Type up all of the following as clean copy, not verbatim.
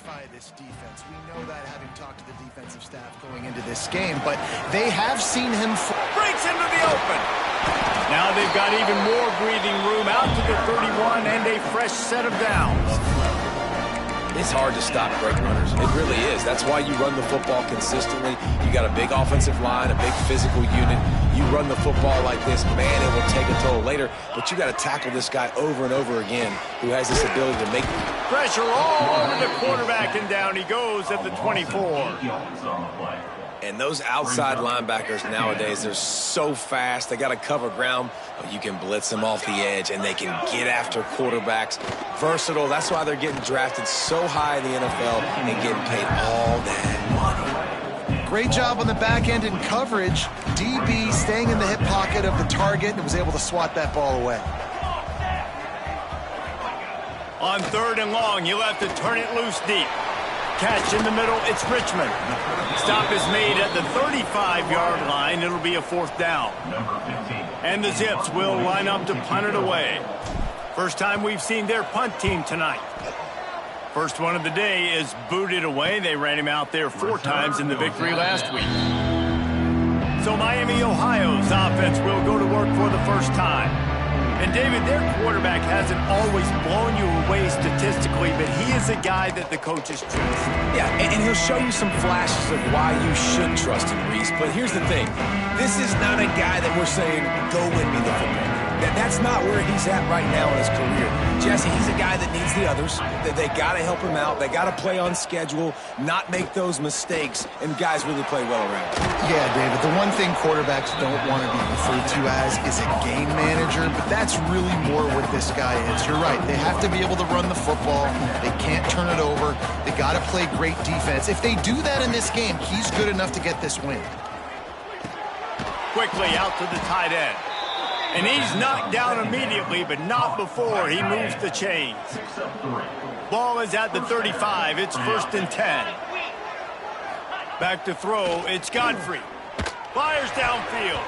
identify this defense. We know that, having talked to the defensive staff going into this game, but they have seen him breaks into the open. Now they've got even more breathing room out to the 31 and a fresh set of downs. It's hard to stop great runners. It really is. That's why you run the football consistently. You got a big offensive line, a big physical unit. You run the football like this, man, it will take a toll later. But you got to tackle this guy over and over again who has this ability to make pressure all over the quarterback, and down he goes at the 24. And those outside linebackers nowadays, they're so fast. They got to cover ground. You can blitz them off the edge, and they can get after quarterbacks. Versatile. That's why they're getting drafted so high in the NFL and getting paid all that money. Great job on the back end in coverage. DB staying in the hip pocket of the target and was able to swat that ball away. On 3rd and long, you'll have to turn it loose deep. Catch in the middle, it's Richmond. Stop is made at the 35-yard line. It'll be a 4th down. And the Zips will line up to punt it away. First time we've seen their punt team tonight. First one of the day is booted away. They ran him out there 4 times in the victory last week. So Miami, Ohio's offense will go to work for the first time. And, David, their quarterback hasn't always blown you away statistically, but he is a guy that the coaches trust. Yeah, and he'll show you some flashes of why you should trust him, Reese. But here's the thing. This is not a guy that we're saying, go win me the football game. That's not where he's at right now in his career. Jesse, he's a guy that needs the others. They got to help him out. They got to play on schedule, not make those mistakes, and guys really play well around him. Yeah, David, the one thing quarterbacks don't want to be referred to as is a game manager, but that's really more what this guy is. You're right. They have to be able to run the football. They can't turn it over. They got to play great defense. If they do that in this game, he's good enough to get this win. Quickly out to the tight end. And he's knocked down immediately, but not before he moves the chains. Ball is at the 35. It's 1st and 10. Back to throw. It's Godfrey. Fires downfield.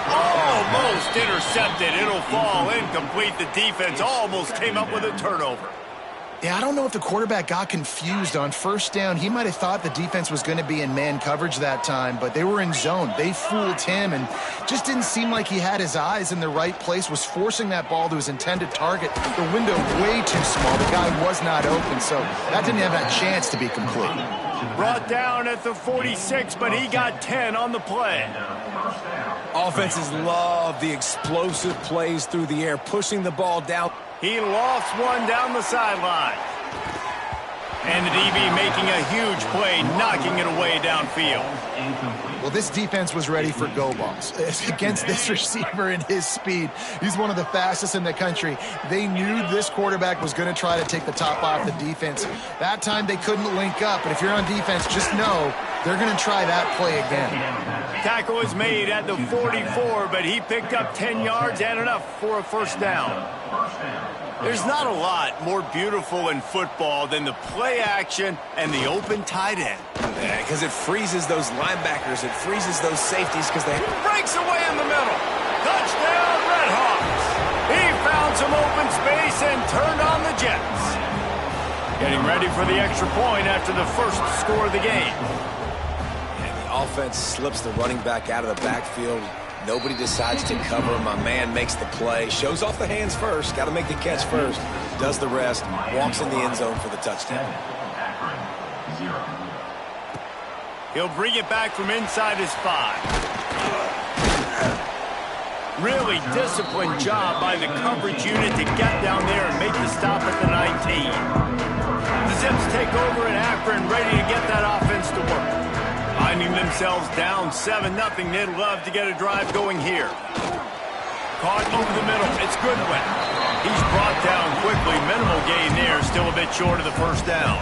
Almost intercepted. It'll fall incomplete. The defense almost came up with a turnover. Yeah, I don't know if the quarterback got confused on 1st down. He might have thought the defense was going to be in man coverage that time, but they were in zone. They fooled him and just didn't seem like he had his eyes in the right place, was forcing that ball to his intended target. The window way too small. The guy was not open, so that didn't have that chance to be complete. Brought down at the 46, but he got 10 on the play. Offenses love the explosive plays through the air, pushing the ball down. He lost one down the sideline. And the DB making a huge play, knocking it away downfield. Well, this defense was ready for go balls. Against this receiver and his speed, he's one of the fastest in the country. They knew this quarterback was going to try to take the top off the defense. That time they couldn't link up, but if you're on defense, just know they're going to try that play again. Tackle is made at the 44, but he picked up 10 yards and enough for a 1st down. There's not a lot more beautiful in football than the play action and the open tight end. Yeah, because it freezes those linebackers. It freezes those safeties because they breaks away in the middle. Touchdown, Redhawks. He found some open space and turned on the Jets. Getting ready for the extra point after the first score of the game. And the offense slips the running back out of the backfield. Nobody decides to cover. My man makes the play. Shows off the hands first. Got to make the catch first. Does the rest. Walks in the end zone for the touchdown. He'll bring it back from inside his 5. Really disciplined job by the coverage unit to get down there and make the stop at the 19. The Zips take over at Akron, ready to get that offense to work. Finding themselves down 7-0, they'd love to get a drive going here. Caught over the middle, it's Goodwin. He's brought down quickly, minimal gain there, still a bit short of the 1st down.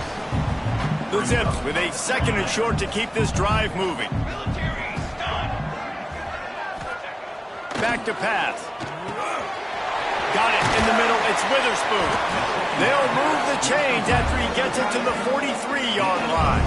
The Zips with a 2nd and short to keep this drive moving. Back to pass. Got it in the middle, it's Witherspoon. They'll move the chains after he gets it to the 43-yard line.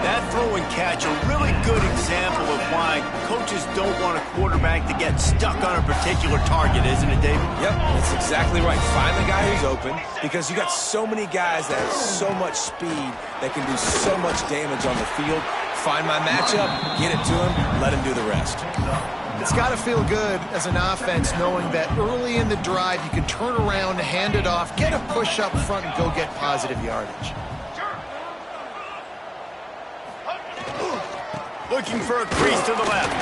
That throw and catch, a really good example of why coaches don't want a quarterback to get stuck on a particular target, isn't it, David? Yep, that's exactly right. Find the guy who's open, because you got so many guys that have so much speed that can do so much damage on the field. Find my matchup, get it to him, let him do the rest. It's got to feel good as an offense knowing that early in the drive you can turn around, hand it off, get a push up front, and go get positive yardage. Looking for a crease to the left.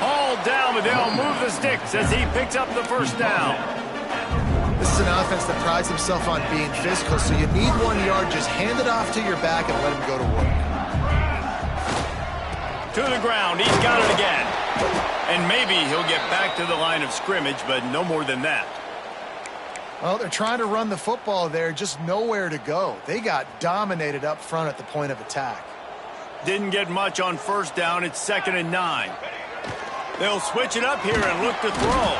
Hauled down, but they'll move the sticks as he picks up the first down. This is an offense that prides himself on being physical, so you need 1 yard, just hand it off to your back and let him go to work. To the ground, he's got it again. And maybe he'll get back to the line of scrimmage, but no more than that. Well, they're trying to run the football there, just nowhere to go. They got dominated up front at the point of attack. Didn't get much on first down. It's 2nd and 9. They'll switch it up here and look to throw.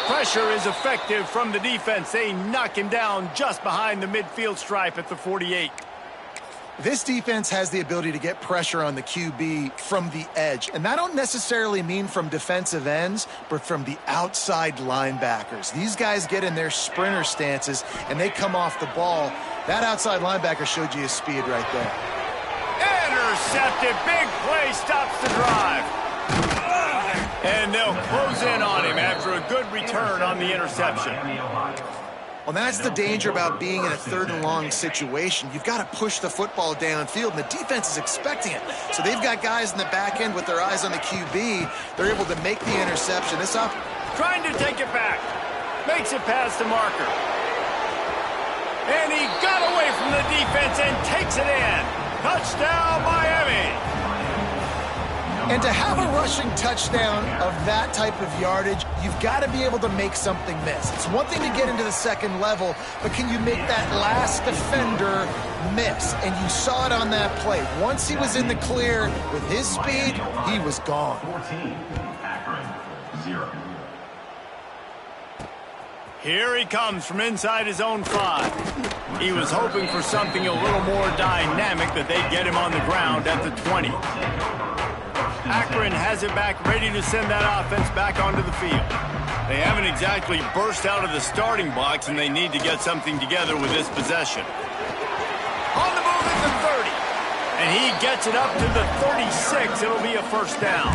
Pressure is effective from the defense. They knock him down just behind the midfield stripe at the 48. This defense has the ability to get pressure on the QB from the edge. And that don't necessarily mean from defensive ends, but from the outside linebackers. These guys get in their sprinter stances, and they come off the ball. That outside linebacker showed you his speed right there. Intercepted. Big play stops the drive. And they'll close in on him after a good return on the interception. Well, that's the danger about being in a 3rd and long situation. You've got to push the football downfield, and the defense is expecting it. So they've got guys in the back end with their eyes on the QB. They're able to make the interception. This up. Trying to take it back. Makes it past the marker. And he got away from the defense and takes it in. Touchdown, Miami. And to have a rushing touchdown of that type of yardage, you've got to be able to make something miss. It's one thing to get into the 2nd level, but can you make that last defender miss? And you saw it on that play. Once he was in the clear with his speed, he was gone. 14, Akron, 0. Here he comes from inside his own 5. He was hoping for something a little more dynamic, that they'd get him on the ground at the 20. Akron has it back, ready to send that offense back onto the field. They haven't exactly burst out of the starting blocks, and they need to get something together with this possession. On the move at the 30. And he gets it up to the 36. It'll be a first down.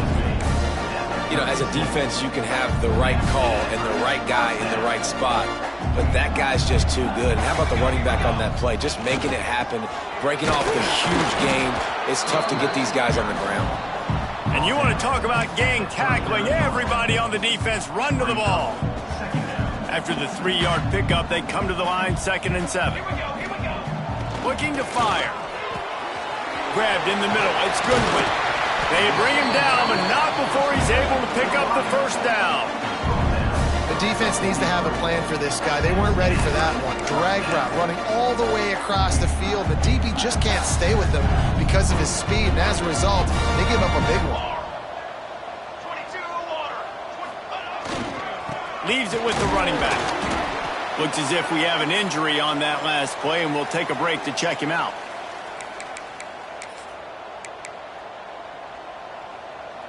You know, as a defense, you can have the right call and the right guy in the right spot, but that guy's just too good. And how about the running back on that play? Just making it happen, breaking off the huge game. It's tough to get these guys on the ground. And you want to talk about gang tackling. Everybody on the defense run to the ball. After the 3-yard pickup, they come to the line, 2nd and 7. Looking to fire. Grabbed in the middle. It's Goodwin. They bring him down, but not before he's able to pick up the first down. The defense needs to have a plan for this guy. They weren't ready for that one. Drag route, running all the way across the field. The DB just can't stay with them because of his speed, and as a result, they give up a big one. Leaves it with the running back. Looks as if we have an injury on that last play, and we'll take a break to check him out.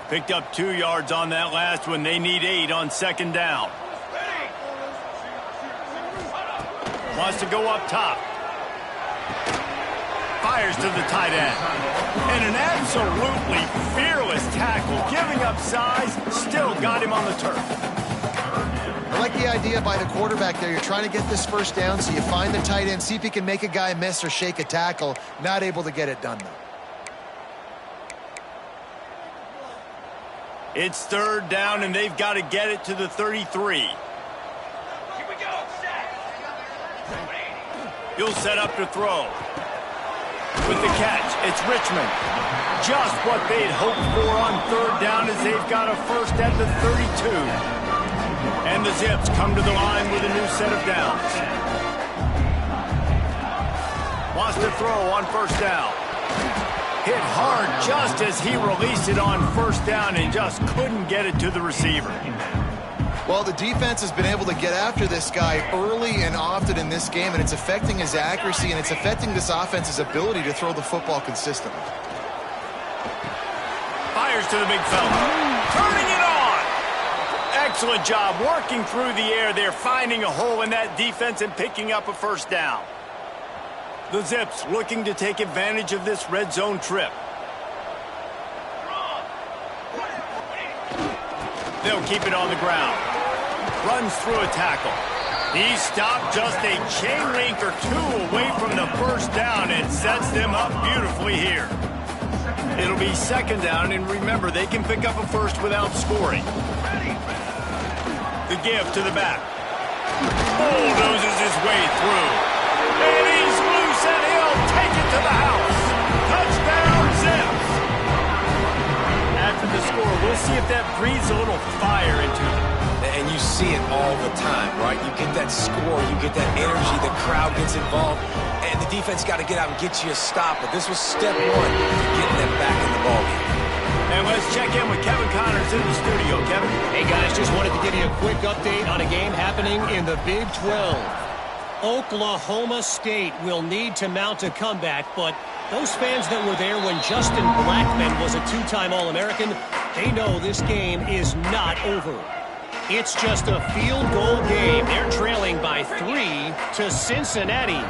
Picked up 2 yards on that last one. They need 8 on 2nd down. Wants to go up top. Fires to the tight end. And an absolutely fearless tackle. Giving up size, still got him on the turf. I like the idea by the quarterback there. You're trying to get this first down, so you find the tight end, see if he can make a guy miss or shake a tackle. Not able to get it done, though. It's 3rd down, and they've got to get it to the 33. He'll set up to throw. With the catch, it's Richmond. Just what they'd hoped for on 3rd down, as they've got a first at the 32. And the Zips come to the line with a new set of downs. Wants to throw on 1st down. Hit hard just as he released it on 1st down and just couldn't get it to the receiver. Well, the defense has been able to get after this guy early and often in this game, and it's affecting his accuracy, and it's affecting this offense's ability to throw the football consistently. Fires to the big fella. Turning it on. Excellent job working through the air there, finding a hole in that defense and picking up a first down. The Zips looking to take advantage of this red zone trip. They'll keep it on the ground. Runs through a tackle. He stopped just a chain link or two away from the first down and sets them up beautifully here. It'll be second down, and remember, they can pick up a first without scoring. The give to the back. Bulldozes his way through. And he's loose, and he'll take it to the house. Touchdown, Zips. After the score, we'll see if that breathes a little fire into them. And you see it all the time, right? You get that score, you get that energy, the crowd gets involved, and the defense got to get out and get you a stop. But this was step one to getting them back in the ballgame. And let's check in with Kevin Connors in the studio. Kevin? Hey, guys, just wanted to give you a quick update on a game happening in the Big 12. Oklahoma State will need to mount a comeback, but those fans that were there when Justin Blackmon was a two-time All-American, they know this game is not over. It's just a field goal game. They're trailing by 3 to Cincinnati.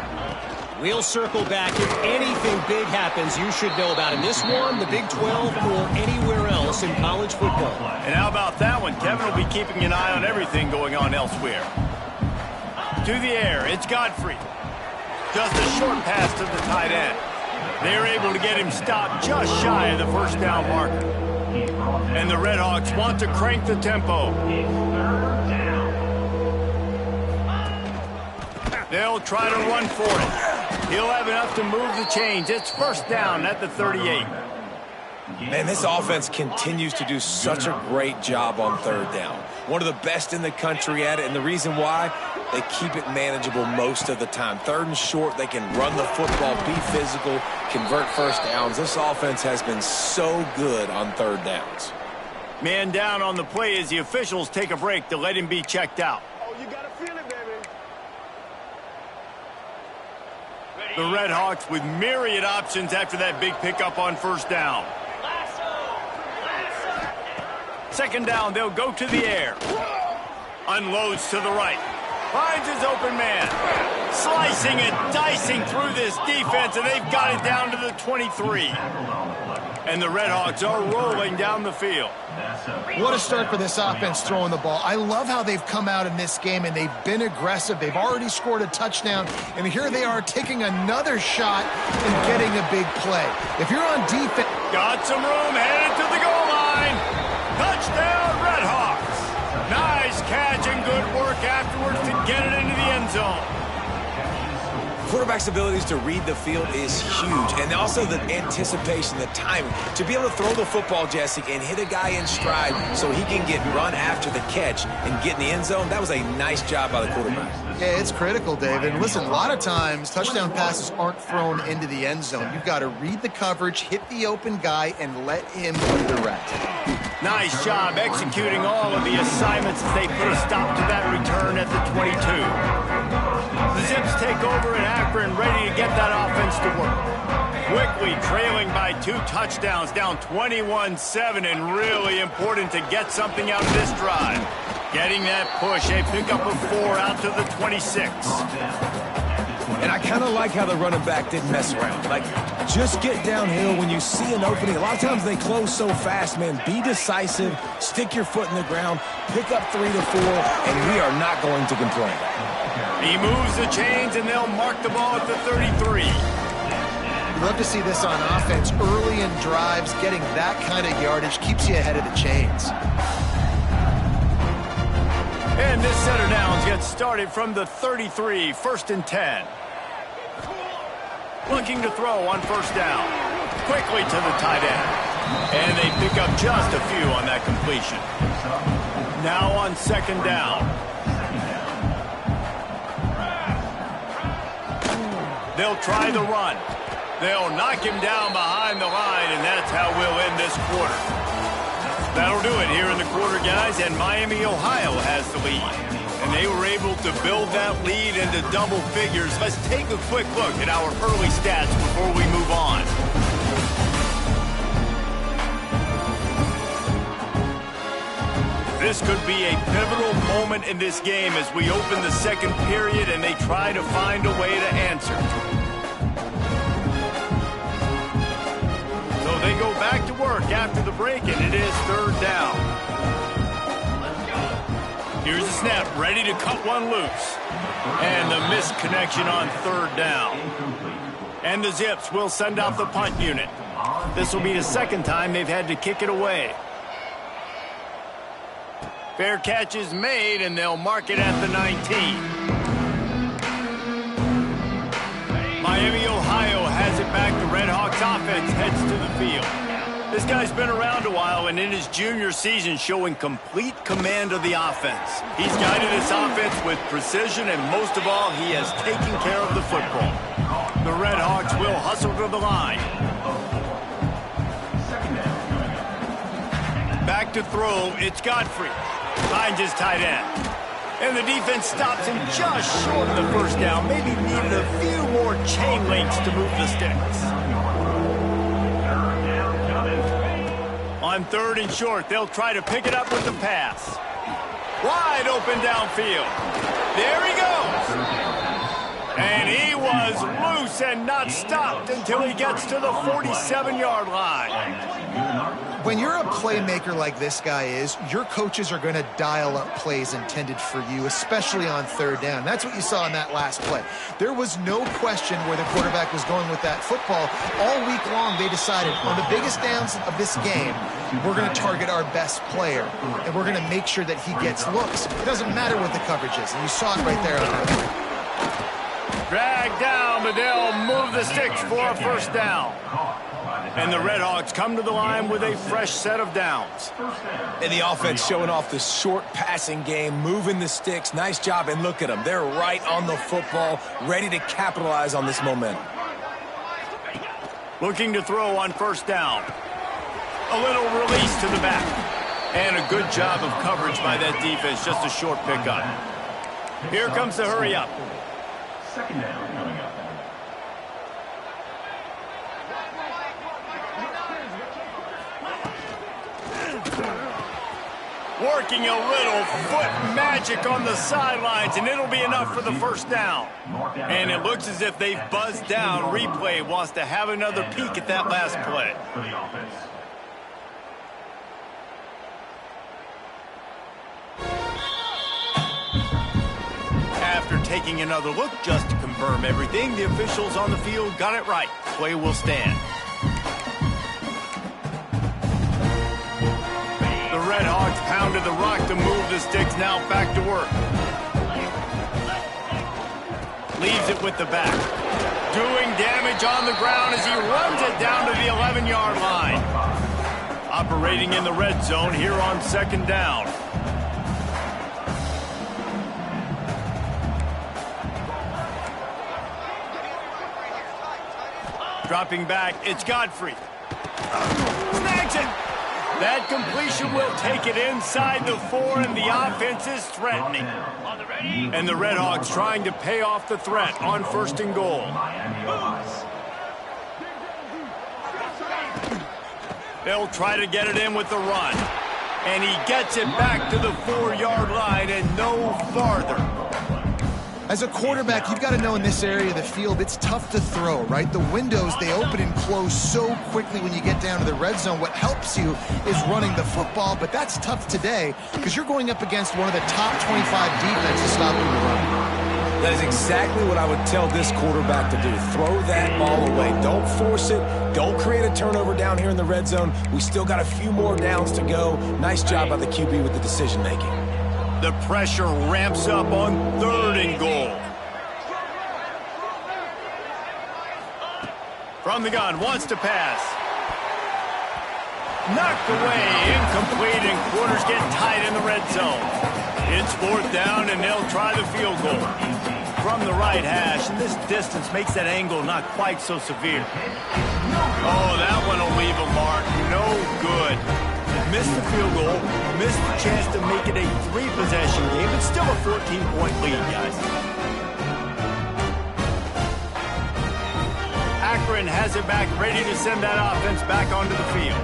We'll circle back. If anything big happens, you should know about it. This one, the Big 12, or anywhere else in college football. And how about that one? Kevin will be keeping an eye on everything going on elsewhere. To the air, it's Godfrey. Just a short pass to the tight end. They're able to get him stopped just shy of the first down marker. And the Redhawks want to crank the tempo. They'll try to run for it. He'll have enough to move the chains. It's first down at the 38. Man, this offense continues to do such a great job on third down. One of the best in the country at it, and the reason why, they keep it manageable most of the time. Third and short, they can run the football, be physical, convert first downs. This offense has been so good on third downs. Man down on the play as the officials take a break to let him be checked out. Oh, you gotta feel it, baby. The Redhawks with myriad options after that big pickup on first down. Second down, they'll go to the air. Unloads to the right. Finds his open man. Slicing and dicing through this defense, and they've got it down to the 23. And the Redhawks are rolling down the field. What a start for this offense throwing the ball. I love how they've come out in this game, and they've been aggressive. They've already scored a touchdown, and here they are taking another shot and getting a big play. If you're on defense... Got some room, headed to the goal line. Touchdown, Redhawks. Nice catch and good work afterwards to get it into the end zone. Quarterback's abilities to read the field is huge, and also the anticipation, the timing. To be able to throw the football, Jesse, and hit a guy in stride so he can get run after the catch and get in the end zone, that was a nice job by the quarterback. Yeah, it's critical, David. And listen, a lot of times touchdown passes aren't thrown into the end zone. You've got to read the coverage, hit the open guy, and let him do the rest. Nice job executing all of the assignments as they put a stop to that return at the 22. The Zips take over in Akron, ready to get that offense to work. Quickly trailing by 2 touchdowns, down 21-7, and really important to get something out of this drive. Getting that push, a pickup of 4 out to the 26. And I kind of like how the running back didn't mess around. Like, just get downhill when you see an opening. A lot of times they close so fast, man. Be decisive, stick your foot in the ground, pick up 3 to 4, and we are not going to complain. He moves the chains, and they'll mark the ball at the 33. You'd love to see this on offense. Early in drives, getting that kind of yardage keeps you ahead of the chains. And this set of downs gets started from the 33, first and 10. Looking to throw on first down. Quickly to the tight end. And they pick up just a few on that completion. Now on second down. They'll try the run. They'll knock him down behind the line, and that's how we'll end this quarter. That'll do it here in the quarter, guys, and Miami, Ohio has the lead. And they were able to build that lead into double figures. Let's take a quick look at our early stats before we move on. This could be a pivotal moment in this game as we open the second period and they try to find a way to answer. So they go back to work after the break, and it is third down. Here's the snap, ready to cut one loose. And the missed connection on third down. And the Zips will send out the punt unit. This will be the second time they've had to kick it away. Fair catch is made, and they'll mark it at the 19. Miami, Ohio has it back. The Red Hawks offense heads to the field. This guy's been around a while, and in his junior season showing complete command of the offense. He's guided this offense with precision, and most of all, he has taken care of the football. The Red Hawks will hustle to the line. Back to throw, it's Godfrey. Finds his tight end. And the defense stops him just short of the first down. Maybe needed a few more chain links to move the sticks. On third and short, they'll try to pick it up with the pass. Wide open downfield. There he goes. And he was loose and not stopped until he gets to the 47-yard line. When you're a playmaker like this guy is, your coaches are going to dial up plays intended for you, especially on third down. That's what you saw in that last play. There was no question where the quarterback was going with that football. All week long, they decided on the biggest downs of this game, we're going to target our best player, and we're going to make sure that he gets looks. It doesn't matter what the coverage is, and you saw it right there on that play. Dragged down, but they'll move the sticks for a first down. And the Red Hawks come to the line with a fresh set of downs. And the offense showing off the short passing game, moving the sticks. Nice job, and look at them. They're right on the football, ready to capitalize on this momentum. Looking to throw on first down. A little release to the back. And a good job of coverage by that defense, just a short pickup. Here comes the hurry up. Second down coming up. Working a little foot magic on the sidelines, and it'll be enough for the first down. And it looks as if they've buzzed down. Replay wants to have another peek at that last play. For the offense. After taking another look just to confirm everything, the officials on the field got it right. Play will stand. The Red Hawks pounded the rock to move the sticks, now back to work. Leaves it with the back. Doing damage on the ground as he runs it down to the 11-yard line. Operating in the red zone here on second down. Dropping back, it's Godfrey. Snags it. That completion will take it inside the 4, and the offense is threatening. And the Red Hawks trying to pay off the threat on first and goal. They'll try to get it in with the run. And he gets it back to the 4-yard line and no farther. As a quarterback, you've got to know in this area of the field, it's tough to throw, right? The windows, they open and close so quickly when you get down to the red zone. What helps you is running the football, but that's tough today because you're going up against one of the top 25 defenses stopping the run. That is exactly what I would tell this quarterback to do. Throw that ball away. Don't force it. Don't create a turnover down here in the red zone. We still got a few more downs to go. Nice job by the QB with the decision-making. The pressure ramps up on third and goal. From the gun, wants to pass. Knocked away, incomplete, and quarters get tight in the red zone. It's fourth down, and they'll try the field goal. From the right hash, and this distance makes that angle not quite so severe. Oh, that one will leave a mark. No good. Missed the field goal, missed the chance to make it a 3-possession game. It's still a 14-point lead, guys. Akron has it back, ready to send that offense back onto the field.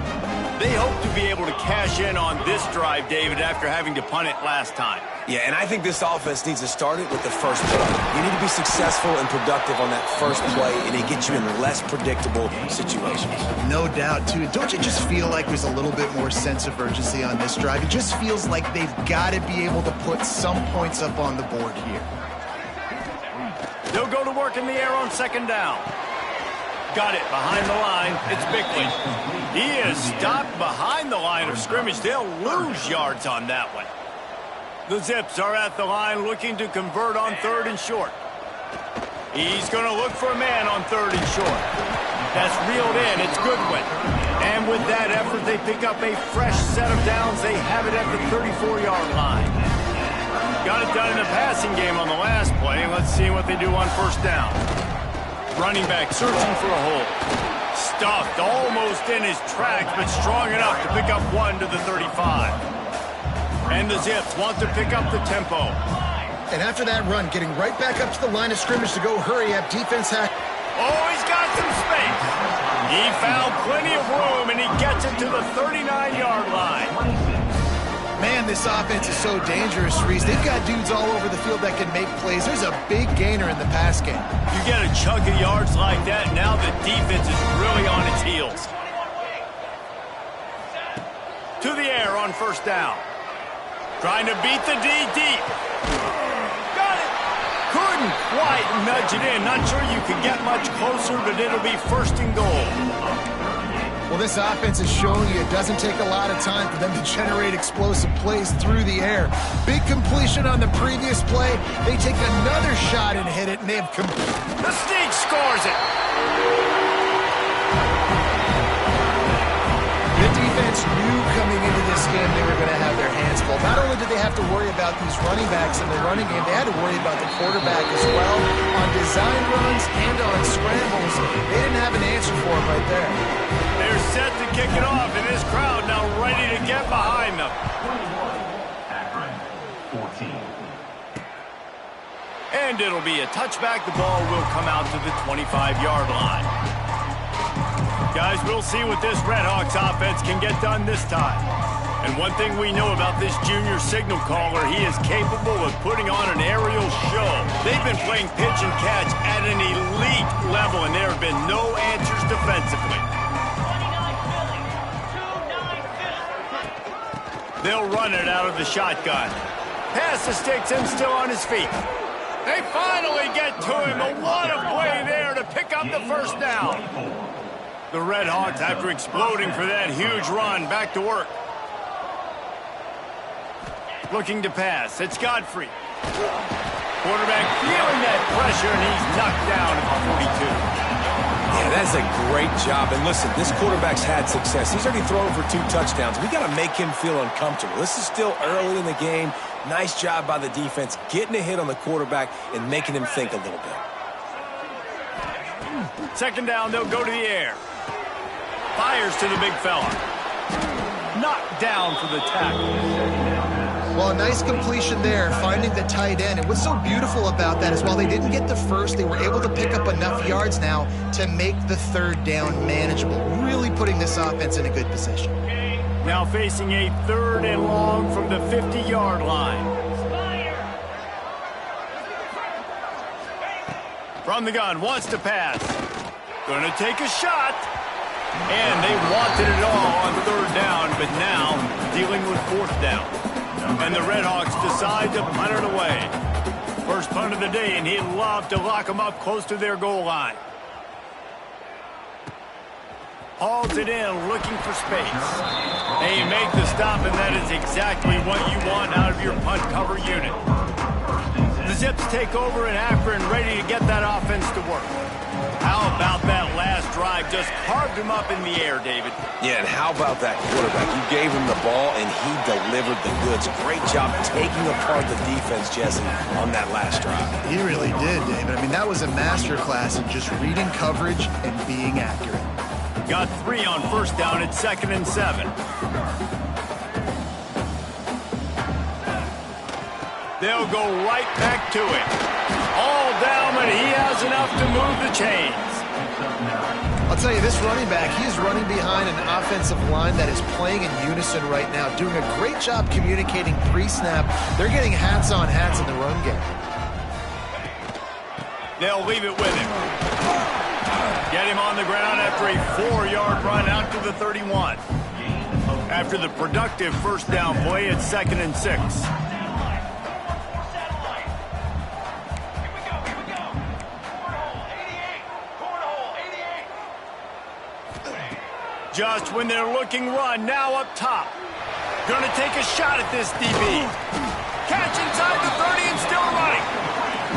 They hope to be able to cash in on this drive, David, after having to punt it last time. Yeah, and I think this offense needs to start it with the first play. You need to be successful and productive on that first play, and it gets you in less predictable situations. No doubt, too. Don't you just feel like there's a little bit more sense of urgency on this drive? It just feels like they've got to be able to put some points up on the board here. They'll go to work in the air on second down. Got it behind the line. It's Bickley. He is stopped behind the line of scrimmage. They'll lose yards on that one. The Zips are at the line looking to convert on third and short. He's going to look for a man on third and short. That's reeled in. It's Goodwin. And with that effort, they pick up a fresh set of downs. They have it at the 34-yard line. Got it done in the passing game on the last play. Let's see what they do on first down. Running back searching for a hole. Stuffed almost in his tracks, but strong enough to pick up one to the 35. And the Zips want to pick up the tempo. And after that run, getting right back up to the line of scrimmage to go hurry up, defense hack. Oh, he's got some space. He found plenty of room, and he gets it to the 39-yard line. Man, this offense is so dangerous, Reese. They've got dudes all over the field that can make plays. There's a big gainer in the pass game. You get a chunk of yards like that, now the defense is really on its heels. To the air on first down. Trying to beat the D deep. Got it. Couldn't quite nudge it in. Not sure you could get much closer, but it'll be first and goal. Well, this offense is showing you it doesn't take a lot of time for them to generate explosive plays through the air. Big completion on the previous play. They take another shot and hit it, and they have The sneak scores it. The defense knew coming into this game they were going to have their hands full. Not only did they have to worry about these running backs in the running game, they had to worry about the quarterback as well. On design runs and on scrambles, they didn't have an answer for him right there. They're set to kick it off, and this crowd now ready to get behind them. 14. And it'll be a touchback. The ball will come out to the 25-yard line. Guys, we'll see what this Redhawks offense can get done this time. And one thing we know about this junior signal caller, he is capable of putting on an aerial show. They've been playing pitch and catch at an elite level, and there have been no answers defensively. They'll run it out of the shotgun. Pass the sticks and still on his feet. They finally get to him. A lot of play there to pick up the first down. The Redhawks, after exploding for that huge run, back to work. Looking to pass. It's Godfrey. Quarterback feeling that pressure, and he's knocked down at the 42. Yeah, that's a great job. And listen, this quarterback's had success. He's already thrown for 2 touchdowns. We got to make him feel uncomfortable. This is still early in the game. Nice job by the defense, getting a hit on the quarterback and making him think a little bit. Second down, they'll go to the air. Fires to the big fella. Knocked down for the tackle. Well, a nice completion there, finding the tight end. And what's so beautiful about that is while they didn't get the first, they were able to pick up enough yards now to make the third down manageable, really putting this offense in a good position. Now facing a third and long from the 50-yard line. From the gun, wants to pass. Gonna take a shot. And they wanted it all on third down, but now dealing with fourth down. And the Redhawks decide to punt it away. First punt of the day, and he'd love to lock them up close to their goal line. Hauls it in, looking for space. They make the stop, and that is exactly what you want out of your punt cover unit. The Zips take over in Akron, ready to get that offense to work. How about that last drive? Just carved him up in the air, David. Yeah, and how about that quarterback? You gave him the ball, and he delivered the goods. Great job taking apart the defense, Jesse, on that last drive. He really did, David. I mean, that was a masterclass in just reading coverage and being accurate. Got 3 on first down at 2nd and 7. They'll go right back to it. All down, but he has enough to move the chains. I'll tell you, this running back, he is running behind an offensive line that is playing in unison right now, doing a great job communicating pre-snap. They're getting hats on hats in the run game. They'll leave it with him. Get him on the ground after a 4-yard run out to the 31. After the productive first down play, it's 2nd and 6. Just when they're looking run, now up top. Going to take a shot at this DB. Catch inside the 30 and still running.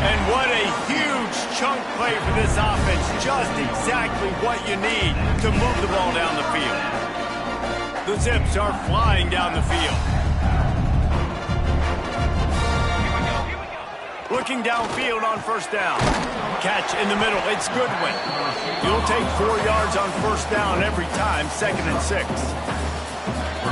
And what a huge chunk play for this offense. Just exactly what you need to move the ball down the field. The Zips are flying down the field. Looking downfield on first down. Catch in the middle. It's Goodwin. You'll take 4 yards on first down every time, 2nd and 6.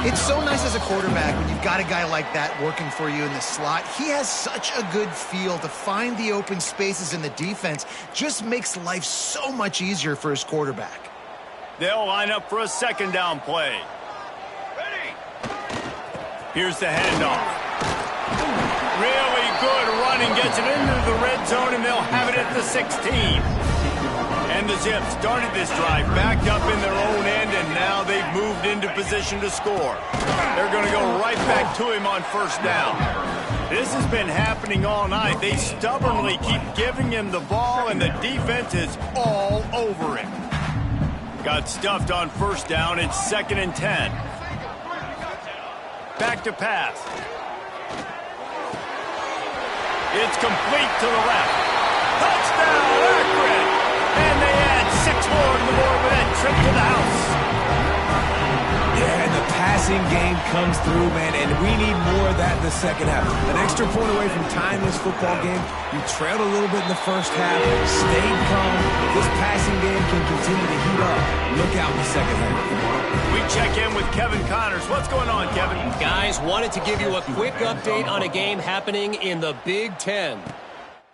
It's so nice as a quarterback when you've got a guy like that working for you in the slot. He has such a good feel to find the open spaces in the defense. Just makes life so much easier for his quarterback. They'll line up for a 2nd down play. Here's the handoff. Really good running, gets it into the red zone, and they'll have it at the 16. And the Zips started this drive backed up in their own end, and now they've moved into position to score. They're going to go right back to him on first down. This has been happening all night. They stubbornly keep giving him the ball, and the defense is all over him. Got stuffed on first down. It's 2nd and 10. Back to pass. It's complete to the left. Touchdown, accurate. And they add 6 more to the board with that trip to the house. Yeah, and the passing game comes through, man, and we need more of that in the second half. An extra point away from tying this football game. You trailed a little bit in the first half, stayed calm. This passing game can continue to heat up. Look out in the second half. We check in with Kevin Connors. What's going on, Kevin? Guys, wanted to give you a quick update on a game happening in the Big Ten.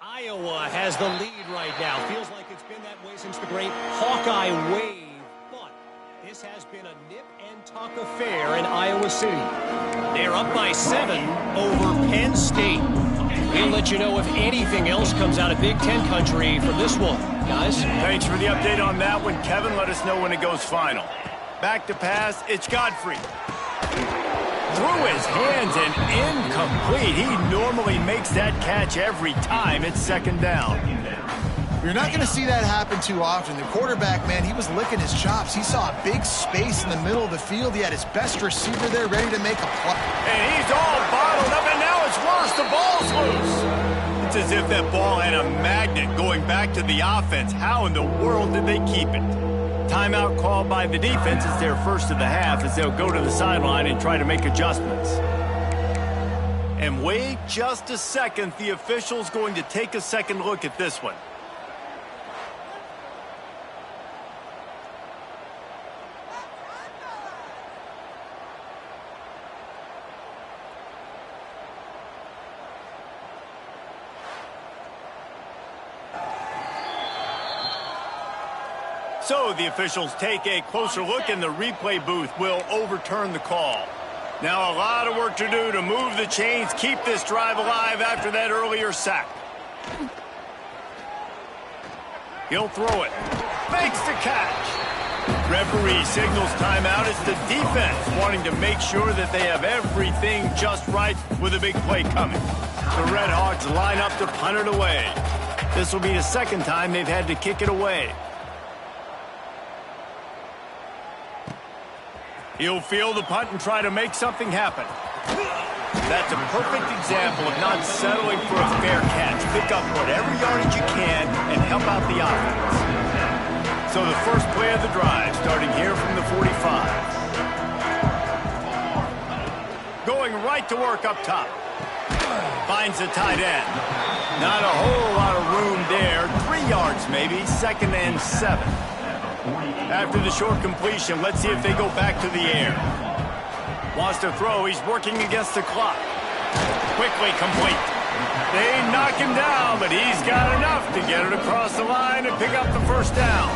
Iowa has the lead right now. Feels like it's been that way since the great Hawkeye wave. But this has been a nip and tuck affair in Iowa City. They're up by 7 over Penn State. We'll let you know if anything else comes out of Big Ten country for this one, guys. Thanks for the update on that one, Kevin. Let us know when it goes final. Back to pass, it's Godfrey. Through his hands and incomplete. He normally makes that catch every time. It's 2nd down. You're not going to see that happen too often. The quarterback, man, he was licking his chops. He saw a big space in the middle of the field. He had his best receiver there ready to make a play. And he's all bottled up, and now it's worse. The ball's loose. It's as if that ball had a magnet going back to the offense. How in the world did they keep it? Timeout called by the defense. It's their first of the half as they'll go to the sideline and try to make adjustments. And wait just a second. The official's going to take a second look at this one. So the officials take a closer look, and the replay booth will overturn the call. Now a lot of work to do to move the chains, keep this drive alive after that earlier sack. He'll throw it. Makes the catch. Referee signals timeout. It's the defense wanting to make sure that they have everything just right with a big play coming. The Red Hawks line up to punt it away. This will be the 2nd time they've had to kick it away. He'll field the punt and try to make something happen. That's a perfect example of not settling for a fair catch. Pick up whatever yardage you can and help out the offense. So the first play of the drive, starting here from the 45. Going right to work up top. Finds the tight end. Not a whole lot of room there. 3 yards maybe, 2nd and 7. After the short completion, let's see if they go back to the air. Wants to throw. He's working against the clock. Quickly complete. They knock him down, but he's got enough to get it across the line and pick up the first down.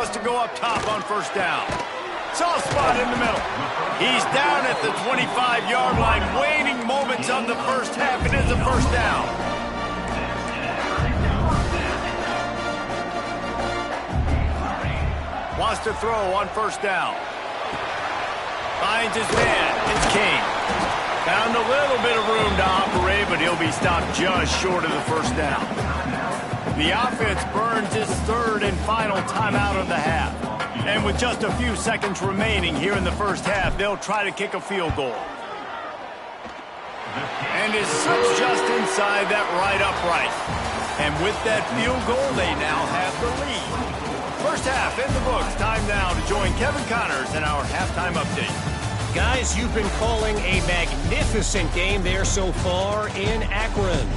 wants to go up top on first down. Soft spot in the middle. He's down at the 25-yard line, waiting moments of the first half. It is a first down. Wants to throw on first down. Finds his man. It's King. Found a little bit of room to operate, but he'll be stopped just short of the first down. The offense burns its third and final timeout of the half. And with just a few seconds remaining here in the first half, they'll try to kick a field goal. And is slips just inside that right upright. And with that field goal, they now have the lead. First half in the books. Time now to join Kevin Connors in our halftime update. Guys, you've been calling a magnificent game there so far in Akron.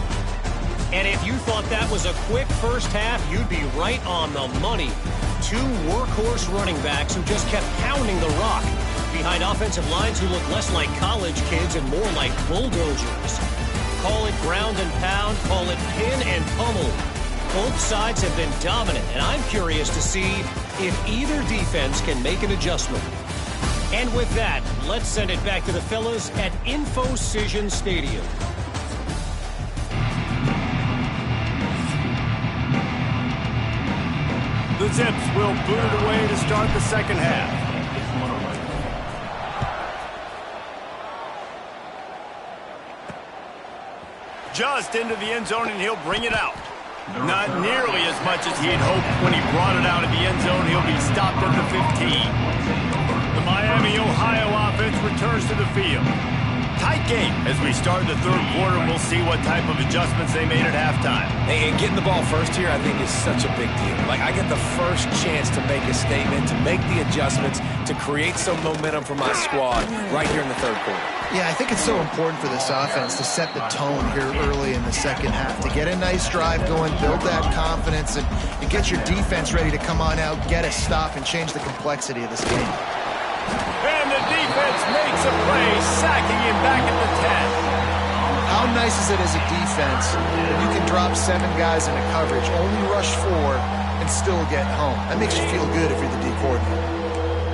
And if you thought that was a quick first half, you'd be right on the money. Two workhorse running backs who just kept pounding the rock behind offensive lines who look less like college kids and more like bulldozers. Call it ground and pound, call it pin and pummel. Both sides have been dominant, and I'm curious to see if either defense can make an adjustment. And with that, let's send it back to the fellas at InfoCision Stadium. The Zips will boot it away to start the second half. Just into the end zone, and he'll bring it out. Not nearly as much as he had hoped when he brought it out of the end zone. He'll be stopped at the 15. The Miami, Ohio offense returns to the field. Tight game as we start the third quarter. We'll see what type of adjustments they made at halftime. Hey, and getting the ball first here, I think, is such a big deal. Like, I get the first chance to make a statement, to make the adjustments, to create some momentum for my squad right here in the third quarter. Yeah, I think it's so important for this offense to set the tone here early in the second half, to get a nice drive going, build that confidence, and get your defense ready to come on out, get a stop, and change the complexity of this game. And the defense makes a play, sacking him back at the 10. How nice is it as a defense when you can drop 7 guys into coverage, only rush 4, and still get home? That makes you feel good if you're the D coordinator.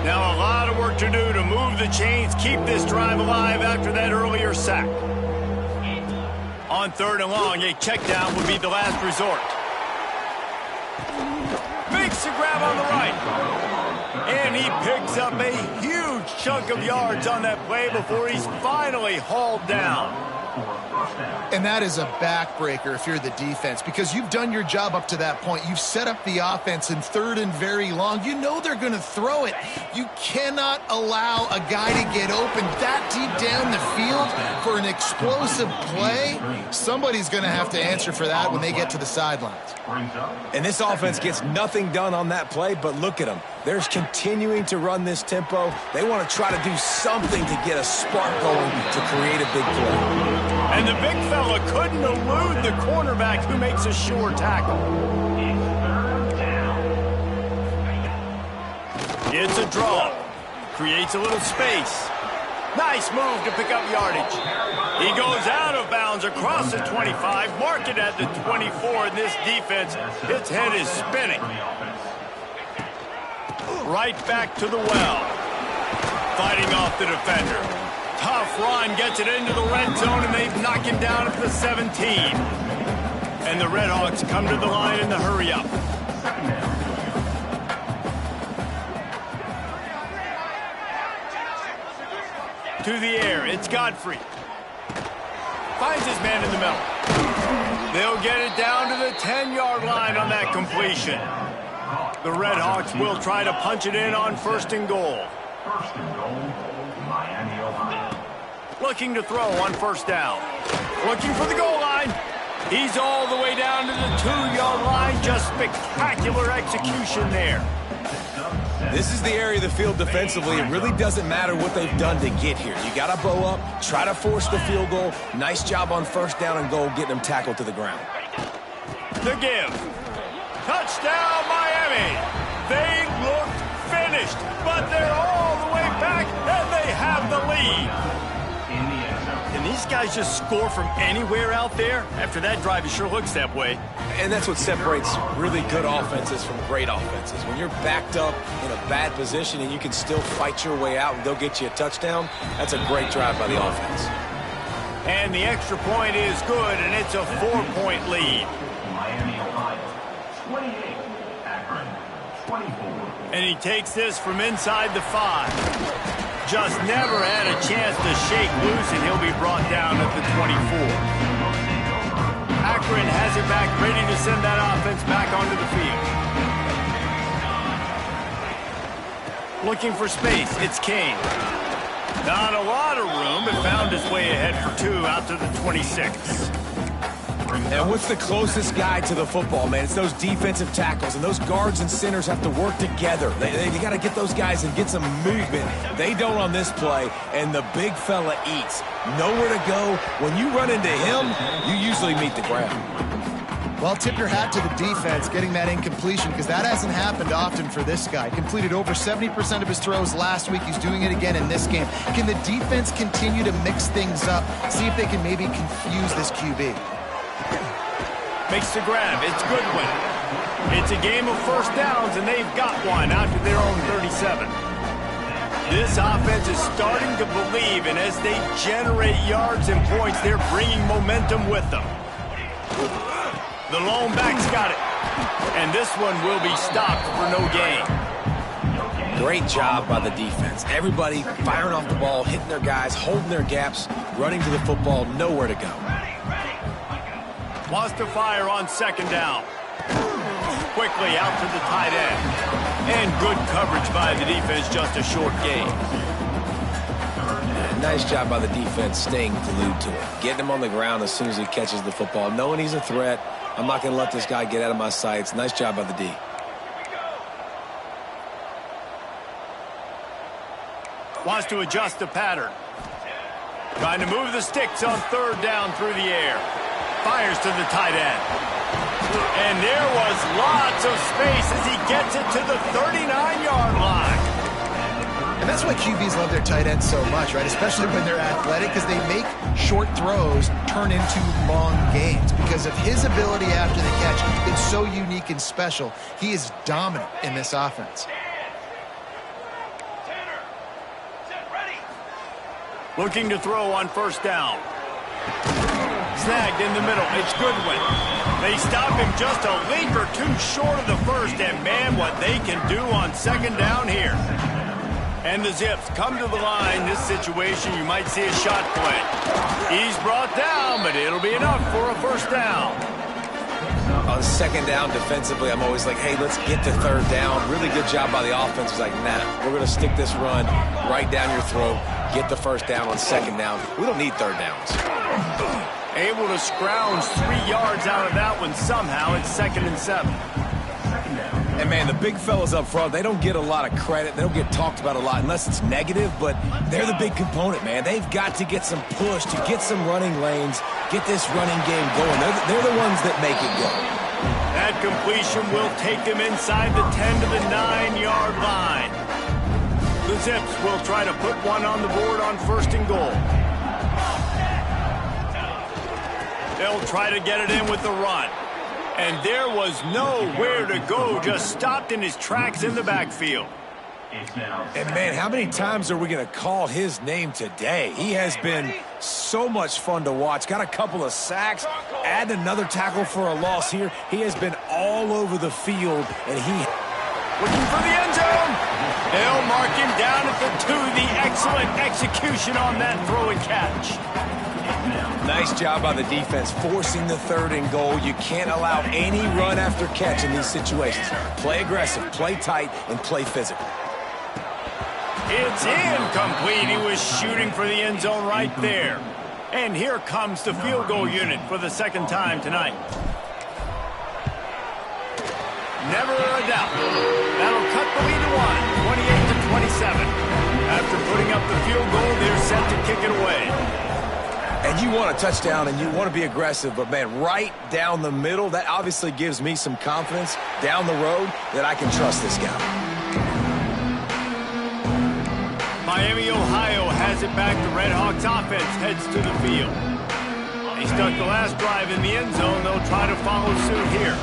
Now a lot of work to do to move the chains, keep this drive alive after that earlier sack. On third and long, a check down would be the last resort. Makes the grab on the right. And he picks up a huge chunk of yards on that play before he's finally hauled down. And that is a backbreaker if you're the defense, because you've done your job up to that point. You've set up the offense in third and very long. You know they're going to throw it. You cannot allow a guy to get open that deep down the field for an explosive play. Somebody's going to have to answer for that when they get to the sidelines. And this offense gets nothing done on that play, but look at them. They're continuing to run this tempo. They want to try to do something to get a spark going to create a big play. And the big fella couldn't elude the cornerback who makes a sure tackle. It's a draw. Creates a little space. Nice move to pick up yardage. He goes out of bounds across the 25, mark it at the 24, and this defense, its head is spinning. Right back to the well. Fighting off the defender. Tough run, gets it into the red zone, and they knock him down at the 17. And the Redhawks come to the line in the hurry-up. To the air, it's Godfrey. Finds his man in the middle. They'll get it down to the 10-yard line on that completion. The Redhawks will try to punch it in on first and goal. First and goal, Miami, Ohio. Looking to throw on first down. Looking for the goal line. He's all the way down to the 2-yard line. Just spectacular execution there. This is the area of the field defensively. It really doesn't matter what they've done to get here. You got to bow up, try to force the field goal. Nice job on first down and goal, getting them tackled to the ground. The give. Touchdown, Miami. They looked finished, but they're all the way back, and they have the lead. In the these guys just score from anywhere out there? After that drive, it sure looks that way. And that's what separates really good offenses from great offenses. When you're backed up in a bad position and you can still fight your way out and they'll get you a touchdown, that's a great drive by the offense. And the extra point is good, and it's a 4-point lead. Miami, Ohio, 28. Akron, 24. And he takes this from inside the 5. Just never had a chance to shake loose, and he'll be brought down at the 24. Akron has it back, ready to send that offense back onto the field. Looking for space, it's Kane. Not a lot of room, but found his way ahead for 2 out to the 26. And what's the closest guy to the football, man? It's those defensive tackles, and those guards and centers have to work together. They got to get those guys and get some movement. They don't on this play, and the big fella eats. Nowhere to go. When you run into him, you usually meet the ground. Well, tip your hat to the defense getting that incompletion, because that hasn't happened often for this guy. Completed over 70% of his throws last week. He's doing it again in this game. Can the defense continue to mix things up, see if they can maybe confuse this QB? Makes the grab. It's Goodwin. It's a game of first downs, and they've got one out to their own 37. This offense is starting to believe, and as they generate yards and points, they're bringing momentum with them. The lone back's got it, and this one will be stopped for no gain. Great job by the defense. Everybody firing off the ball, hitting their guys, holding their gaps, running to the football, nowhere to go. Wants to fire on second down. Quickly out to the tight end. And good coverage by the defense, just a short gain. Nice job by the defense staying glued to him. Getting him on the ground as soon as he catches the football. Knowing he's a threat, I'm not going to let this guy get out of my sights. Nice job by the D. Wants to adjust the pattern. Trying to move the sticks on third down through the air. Fires to the tight end. And there was lots of space as he gets it to the 39-yard line. And that's why QBs love their tight ends so much, right? Especially when they're athletic, because they make short throws turn into long gains. Because of his ability after the catch, it's so unique and special. He is dominant in this offense. Looking to throw on first down. Snagged in the middle. It's Goodwin. They stop him just a link or two short of the first, and man, what they can do on second down here. And the Zips come to the line. This situation, you might see a shot play. He's brought down, but it'll be enough for a first down. On second down defensively, I'm always like, hey, let's get to third down. Really good job by the offense. It's like, nah, we're going to stick this run right down your throat. Get the first down on second down. We don't need third downs. Able to scrounge 3 yards out of that one somehow. It's 2nd and 7. And, man, the big fellas up front, they don't get a lot of credit. They don't get talked about a lot unless it's negative, but they're the big component, man. They've got to get some push, to get some running lanes, get this running game going. They're the ones that make it go. That completion will take them inside the 10 to the 9-yard line. The Zips will try to put one on the board on 1st and goal. They'll try to get it in with the run. And there was nowhere to go, just stopped in his tracks in the backfield. And, man, how many times are we going to call his name today? He has been so much fun to watch. Got a couple of sacks, add another tackle for a loss here. He has been all over the field, and he... Looking for the end zone. They'll mark him down at the 2. The excellent execution on that throw and catch. Nice job by the defense, forcing the 3rd and goal. You can't allow any run after catch in these situations. Play aggressive, play tight, and play physical. It's incomplete. He was shooting for the end zone right there. And here comes the field goal unit for the 2nd time tonight. Never a doubt. That'll cut the lead to 1, 28-27. After putting up the field goal, they're set to kick it away. And you want a touchdown and you want to be aggressive, but, man, right down the middle, that obviously gives me some confidence down the road that I can trust this guy. Miami, Ohio has has it back. The Red Hawks offense heads to the field. They stuck the last drive in the end zone. They'll try to follow suit here.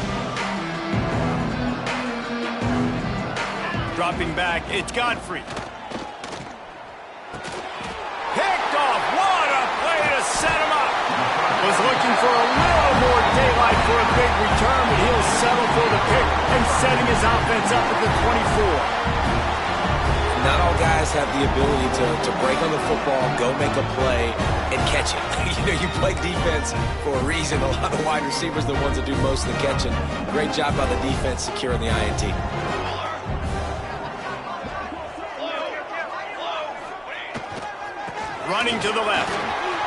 Dropping back, it's Godfrey. Picked off. What a play to set him up. Was looking for a little more daylight for a big return, but he'll settle for the pick and setting his offense up at the 24. Not all guys have the ability to break on the football, go make a play, and catch it. You play defense for a reason. A lot of wide receivers are the ones that do most of the catching. Great job by the defense securing the INT. Running to the left.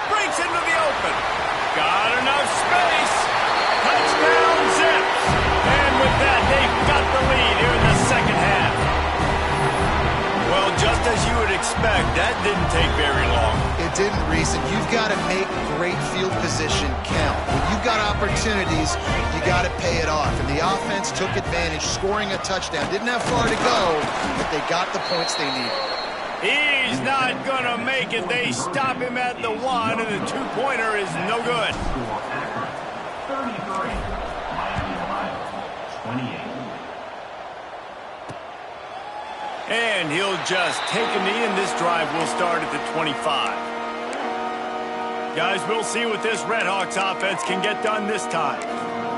Breaks into the open. Got enough space. Touchdown, Zips. And with that, they've got the lead here in the second half. Well, just as you would expect, that didn't take very long. It didn't, Reese, and you've got to make great field position count. When you've got opportunities, you got to pay it off. And the offense took advantage, scoring a touchdown. Didn't have far to go, but they got the points they needed. He's not going to make it. They stop him at the 1, and the two-pointer is no good. 33, Miami, Ohio, 28. And he'll just take a knee, and this drive will start at the 25. Guys, we'll see what this Red Hawks offense can get done this time.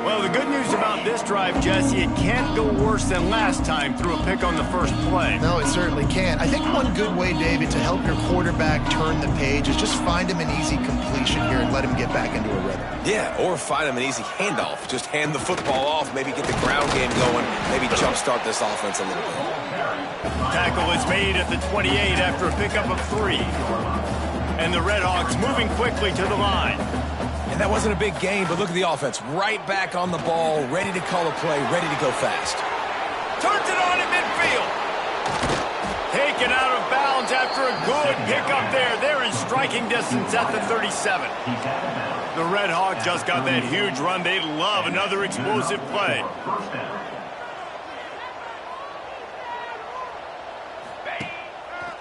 Well, the good news about this drive, Jesse, it can't go worse than last time through a pick on the first play. No, it certainly can't. I think one good way, David, to help your quarterback turn the page is just find him an easy completion here and let him get back into a rhythm. Yeah, or find him an easy handoff. Just hand the football off, maybe get the ground game going, maybe jumpstart this offense a little bit. Tackle is made at the 28 after a pickup of 3. And the Red Hawks moving quickly to the line. And that wasn't a big gain, but look at the offense. Right back on the ball, ready to call a play, ready to go fast. Turns it on in midfield. Taken out of bounds after a good pickup there. They're in striking distance at the 37. The Red Hawks just got that huge run. They love another explosive play.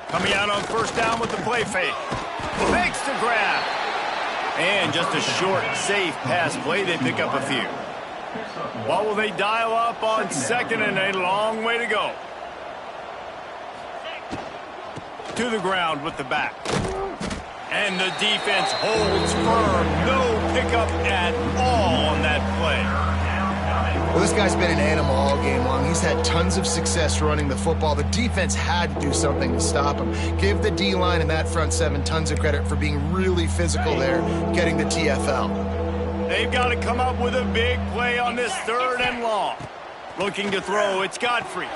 Coming out on first down with the play fake. Fakes to grab. And just a short, safe pass play. They pick up a few. What will they dial up on second, and a long way to go? To the ground with the back. And the defense holds firm. No pickup at all on that play. Well, this guy's been an animal all game long. He's had tons of success running the football. The defense had to do something to stop him. Give the D-line and that front seven tons of credit for being really physical there, getting the TFL. They've got to come up with a big play on this 3rd and long. Looking to throw, it's Godfrey.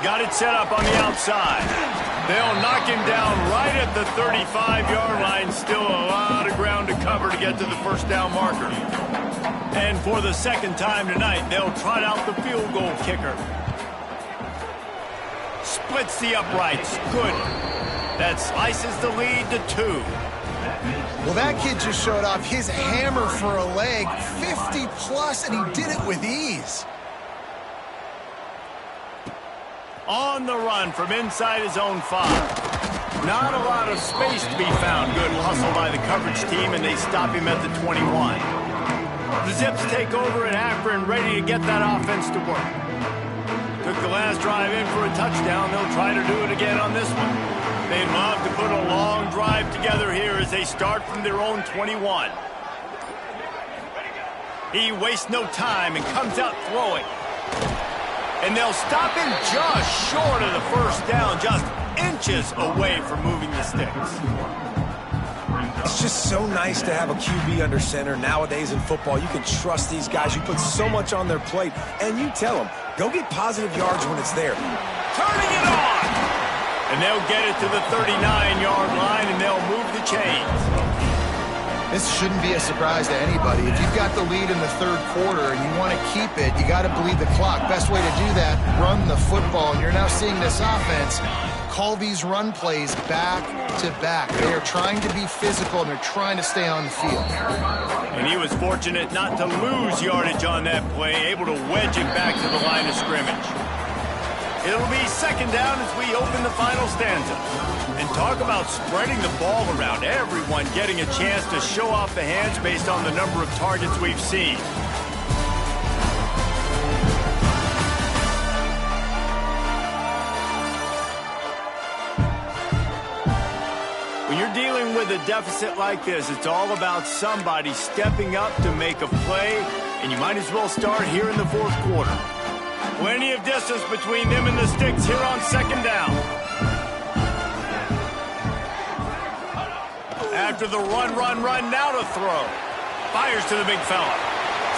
Got it set up on the outside. They'll knock him down right at the 35-yard line. Still a lot of ground to cover to get to the first down marker. And for the second time tonight, they'll trot out the field goal kicker. Splits the uprights. Good. That slices the lead to 2. Well, that kid just showed off his hammer for a leg, 50-plus, and he did it with ease. On the run from inside his own 5. Not a lot of space to be found. Good hustle by the coverage team, and they stop him at the 21. The Zips take over at Akron, ready to get that offense to work. Took the last drive in for a touchdown. They'll try to do it again on this one. They'd love to put a long drive together here as they start from their own 21. He wastes no time and comes out throwing. And they'll stop him just short of the first down, just inches away from moving the sticks. It's just so nice to have a QB under center. Nowadays in football, you can trust these guys. You put so much on their plate, and you tell them, go get positive yards when it's there. Turning it on! And they'll get it to the 39-yard line, and they'll move the chains. This shouldn't be a surprise to anybody. If you've got the lead in the 3rd quarter and you want to keep it, you got to bleed the clock. Best way to do that, run the football. And you're now seeing this offense call these run plays back to back. They are trying to be physical, and they're trying to stay on the field. And he was fortunate not to lose yardage on that play, able to wedge it back to the line of scrimmage. It'll be second down as we open the final stanza. And talk about spreading the ball around. Everyone getting a chance to show off the hands based on the number of targets we've seen. When you're dealing with a deficit like this, it's all about somebody stepping up to make a play, and you might as well start here in the fourth quarter. Plenty of distance between them and the sticks here on second down. After the run, now to throw. Fires to the big fella.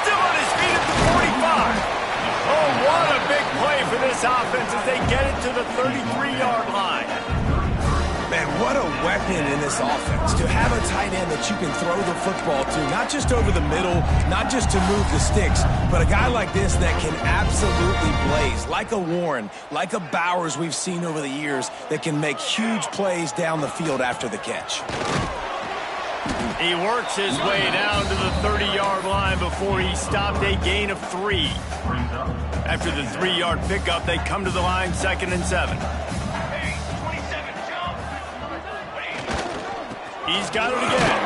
Still on his feet at the 45. Oh, what a big play for this offense as they get it to the 33-yard line. Man, what a weapon in this offense to have a tight end that you can throw the football to, not just over the middle, not just to move the sticks, but a guy like this that can absolutely blaze, like a Warren, like a Bowers we've seen over the years, that can make huge plays down the field after the catch. He works his way down to the 30-yard line before he stopped a gain of 3. After the 3-yard pickup, they come to the line 2nd and 7. He's got it again.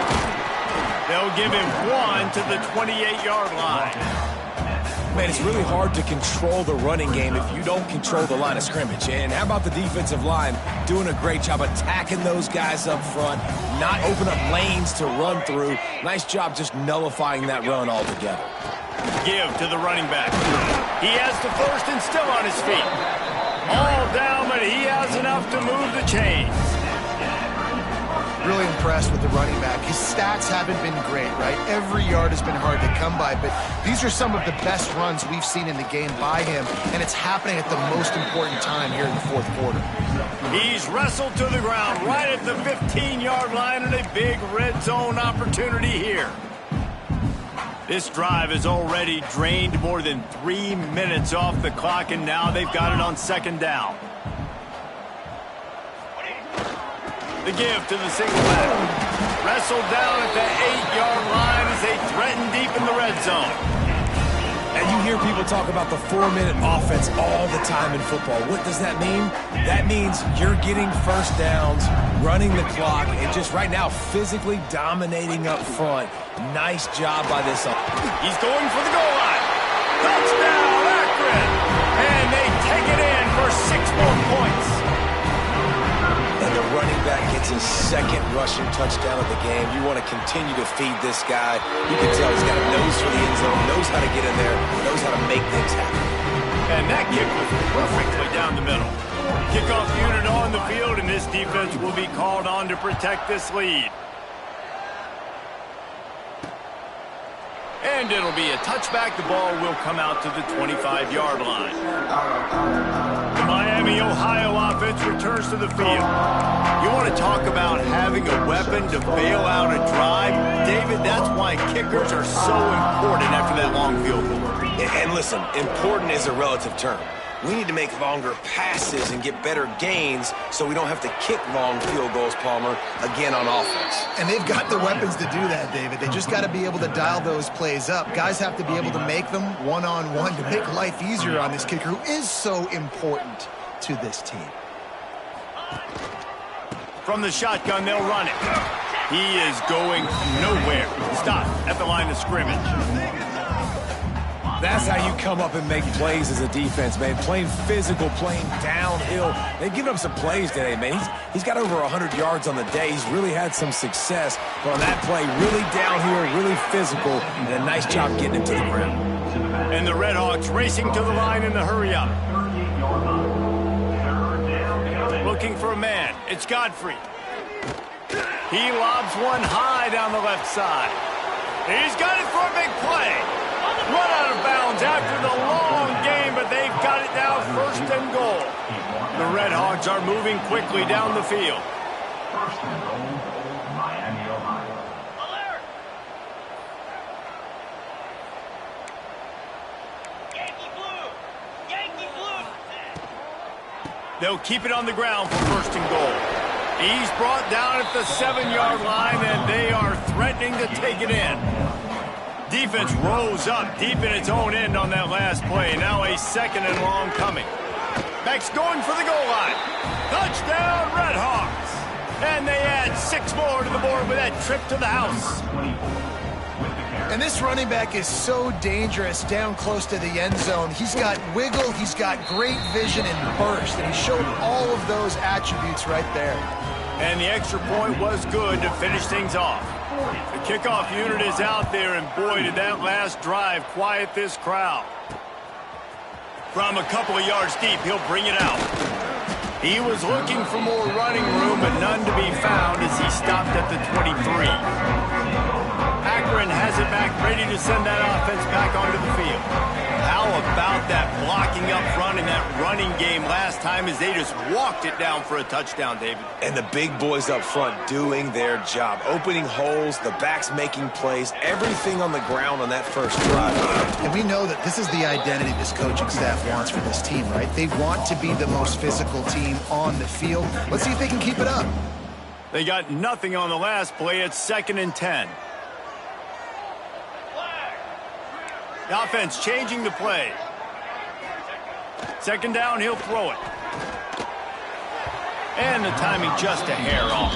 They'll give him 1 to the 28-yard line. Man, it's really hard to control the running game if you don't control the line of scrimmage. And how about the defensive line doing a great job attacking those guys up front, not open up lanes to run through. Nice job just nullifying that run altogether. Give to the running back. He has the first and still on his feet. All down, but he has enough to move the chains. Really impressed with the running back. His stats haven't been great, right? Every yard has been hard to come by, but these are some of the best runs we've seen in the game by him, and it's happening at the most important time here in the fourth quarter. He's wrestled to the ground right at the 15-yard line, and a big red zone opportunity here. This drive has already drained more than 3 minutes off the clock, and now they've got it on second down. The give to the single back. Wrestled down at the 8-yard line as they threaten deep in the red zone. And you hear people talk about the 4-minute offense all the time in football. What does that mean? That means you're getting first downs, running the clock, and just right now physically dominating up front. Nice job by this. He's going for the goal line. Touchdown, Akron! And they take it in for 6 more points. And the running back gets his second rushing touchdown of the game. You want to continue to feed this guy. You can tell he's got a nose for the end zone, knows how to get in there, knows how to make things happen. And that kick was perfectly down the middle. Kickoff unit on the field, and this defense will be called on to protect this lead. And it'll be a touchback. The ball will come out to the 25-yard line. The Miami, Ohio offense returns to the field. You want to talk about having a weapon to bail out a drive? David, that's why kickers are so important after that long field goal. And listen, important is a relative term. We need to make longer passes and get better gains so we don't have to kick long field goals, Palmer, again on offense. And they've got the weapons to do that, David. They just got to be able to dial those plays up. Guys have to be able to make them one-on-one to make life easier on this kicker who is so important to this team. From the shotgun, they'll run it. He is going nowhere. Stop at the line of scrimmage. That's how you come up and make plays as a defense, man. Playing physical, playing downhill. They've given up some plays today, man. He's got over 100 yards on the day. He's really had some success. But on that play, really downhill, really physical, and a nice job getting him to the ground. And the Redhawks racing to the line in the hurry up. Looking for a man. It's Godfrey. He lobs one high down the left side. He's got it for a big play. Run out of bounds after the long game, but they've got it now first and goal. The Redhawks are moving quickly down the field. First and goal, Miami, Ohio. Alert! Yankee blue! Yankee blue! They'll keep it on the ground for first and goal. He's brought down at the 7-yard line, and they are threatening to take it in. Defense rose up deep in its own end on that last play. Now a second and long coming. Max going for the goal line. Touchdown, Redhawks. And they add 6 more to the board with that trip to the house. And this running back is so dangerous down close to the end zone. He's got wiggle, he's got great vision and burst, and he showed all of those attributes right there. And the extra point was good to finish things off. The kickoff unit is out there, and boy, did that last drive quiet this crowd. From a couple of yards deep, he'll bring it out. He was looking for more running room, but none to be found as he stopped at the 23. Akron has it back, ready to send that offense back onto the field. How about that blocking up front in that running game last time as they just walked it down for a touchdown, David? And the big boys up front doing their job. Opening holes, the backs making plays, everything on the ground on that first drive. And we know that this is the identity this coaching staff wants for this team, right? They want to be the most physical team on the field. Let's see if they can keep it up. They got nothing on the last play. It's 2nd and 10. The offense changing the play. 2nd down, he'll throw it. And the timing just a hair off.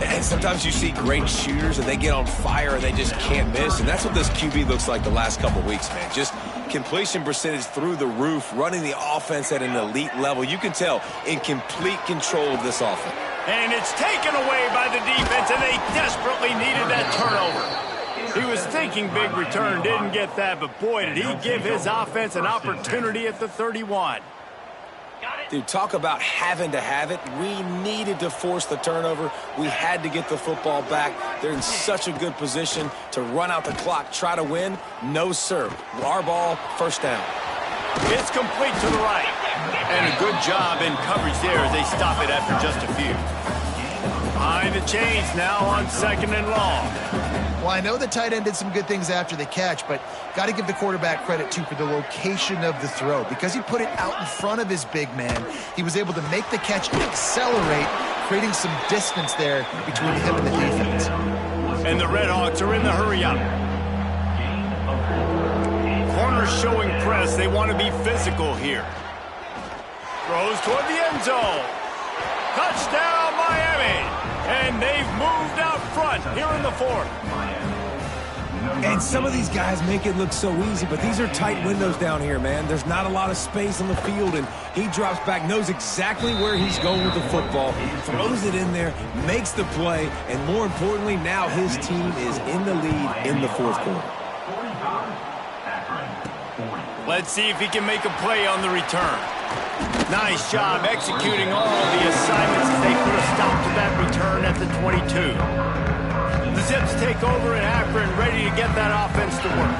And sometimes you see great shooters and they get on fire and they just can't miss. And that's what this QB looks like the last couple weeks, man. Just completion percentage through the roof, running the offense at an elite level. You can tell in complete control of this offense. And it's taken away by the defense, and they desperately needed that turnover. He was thinking big return, didn't get that, but boy, did he give his offense an opportunity at the 31. Dude, talk about having to have it. We needed to force the turnover. We had to get the football back. They're in such a good position to run out the clock, try to win. No, sir. Our ball, 1st down. It's complete to the right. And a good job in coverage there as they stop it after just a few. Behind the chains now on 2nd and long. Well, I know the tight end did some good things after the catch, but got to give the quarterback credit, too, for the location of the throw. Because he put it out in front of his big man, he was able to make the catch and accelerate, creating some distance there between him and the defense. And the Redhawks are in the hurry-up. Corners showing press. They want to be physical here. Throws toward the end zone. Touchdown, Miami. And they've moved out front here in the 4th. And some of these guys make it look so easy, but these are tight windows down here, man. There's not a lot of space on the field, and he drops back, knows exactly where he's going with the football, throws it in there, makes the play, and more importantly, now his team is in the lead in the 4th quarter. Let's see if he can make a play on the return. Nice job executing all the assignments as they put a stop to that return at the 22. The Zips take over in Akron, ready to get that offense to work.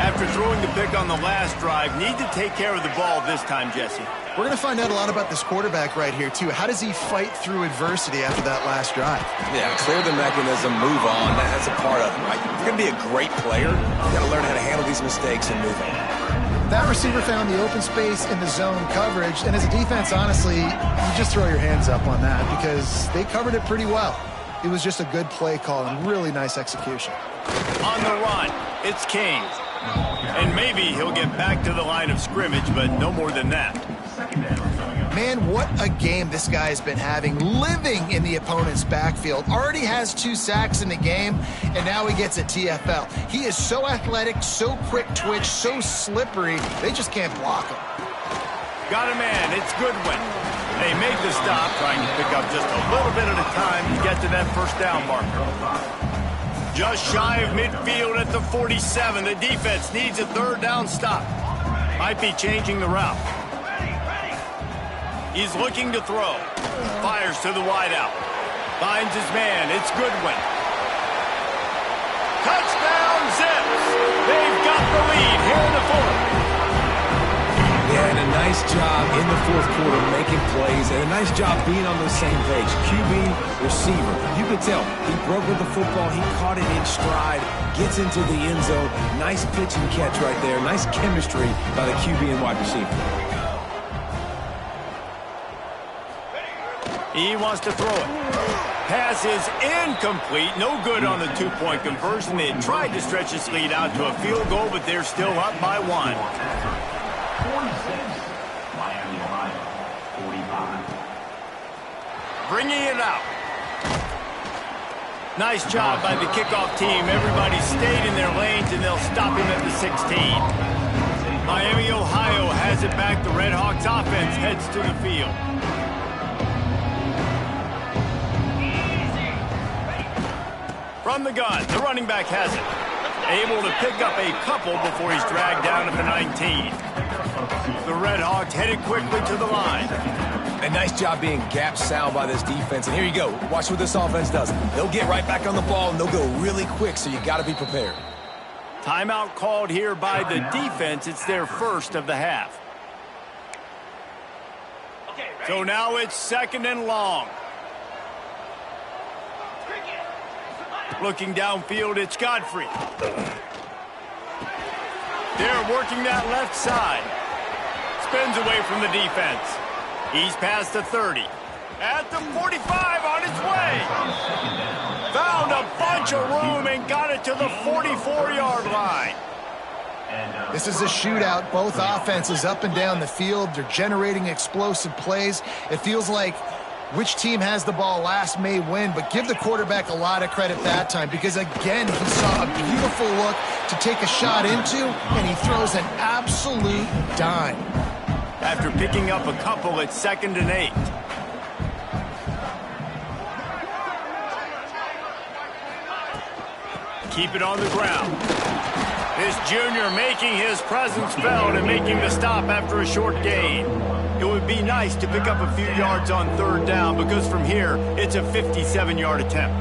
After throwing the pick on the last drive, need to take care of the ball this time, Jesse. We're going to find out a lot about this quarterback right here, too. How does he fight through adversity after that last drive? Yeah, clear the mechanism, move on. That's a part of it, right? If you're going to be a great player, you've got to learn how to handle these mistakes and move on. That receiver found the open space in the zone coverage, and as a defense, honestly, you just throw your hands up on that because they covered it pretty well. It was just a good play call and really nice execution. On the run, it's King. And maybe he'll get back to the line of scrimmage, but no more than that. Man, what a game this guy has been having, living in the opponent's backfield. Already has 2 sacks in the game, and now he gets a TFL. He is so athletic, so quick twitch, so slippery, they just can't block him. Got a man, it's Goodwin. They make the stop, trying to pick up just a little bit at a time to get to that 1st down marker. Just shy of midfield at the 47. The defense needs a 3rd down stop. Might be changing the route. He's looking to throw. Fires to the wideout. Finds his man. It's Goodwin. Touchdown, Zips. They've got the lead here in the 4th. Yeah, and a nice job in the 4th quarter making plays, and a nice job being on the same page. QB, receiver. You could tell he broke with the football. He caught it in stride, gets into the end zone. Nice pitch and catch right there. Nice chemistry by the QB and wide receiver. He wants to throw it. Pass is incomplete. No good on the 2-point conversion. They had tried to stretch this lead out to a field goal, but they're still up by 1. 46, Miami, Ohio, 45. Bringing it out. Nice job by the kickoff team. Everybody stayed in their lanes, and they'll stop him at the 16. Miami, Ohio has it back. The Red Hawks offense heads to the field. From the gun, the running back has it. Able to pick up a couple before he's dragged down at the 19. The Red Hawks headed quickly to the line. A nice job being gap sound by this defense. And here you go. Watch what this offense does. They'll get right back on the ball, and they'll go really quick, so you got to be prepared. Timeout called here by the defense. It's their first of the half. So now it's 2nd and long. Looking downfield, it's Godfrey. They're working that left side. Spins away from the defense. He's past the 30. At the 45 on its way. Found a bunch of room and got it to the 44-yard line. This is a shootout. Both offenses up and down the field. They're generating explosive plays. It feels like which team has the ball last may win, but give the quarterback a lot of credit that time because, again, he saw a beautiful look to take a shot into, and he throws an absolute dime. After picking up a couple, it's 2nd and 8. Keep it on the ground. This junior making his presence felt and making the stop after a short gain. It would be nice to pick up a few yards on 3rd down because from here, it's a 57-yard attempt.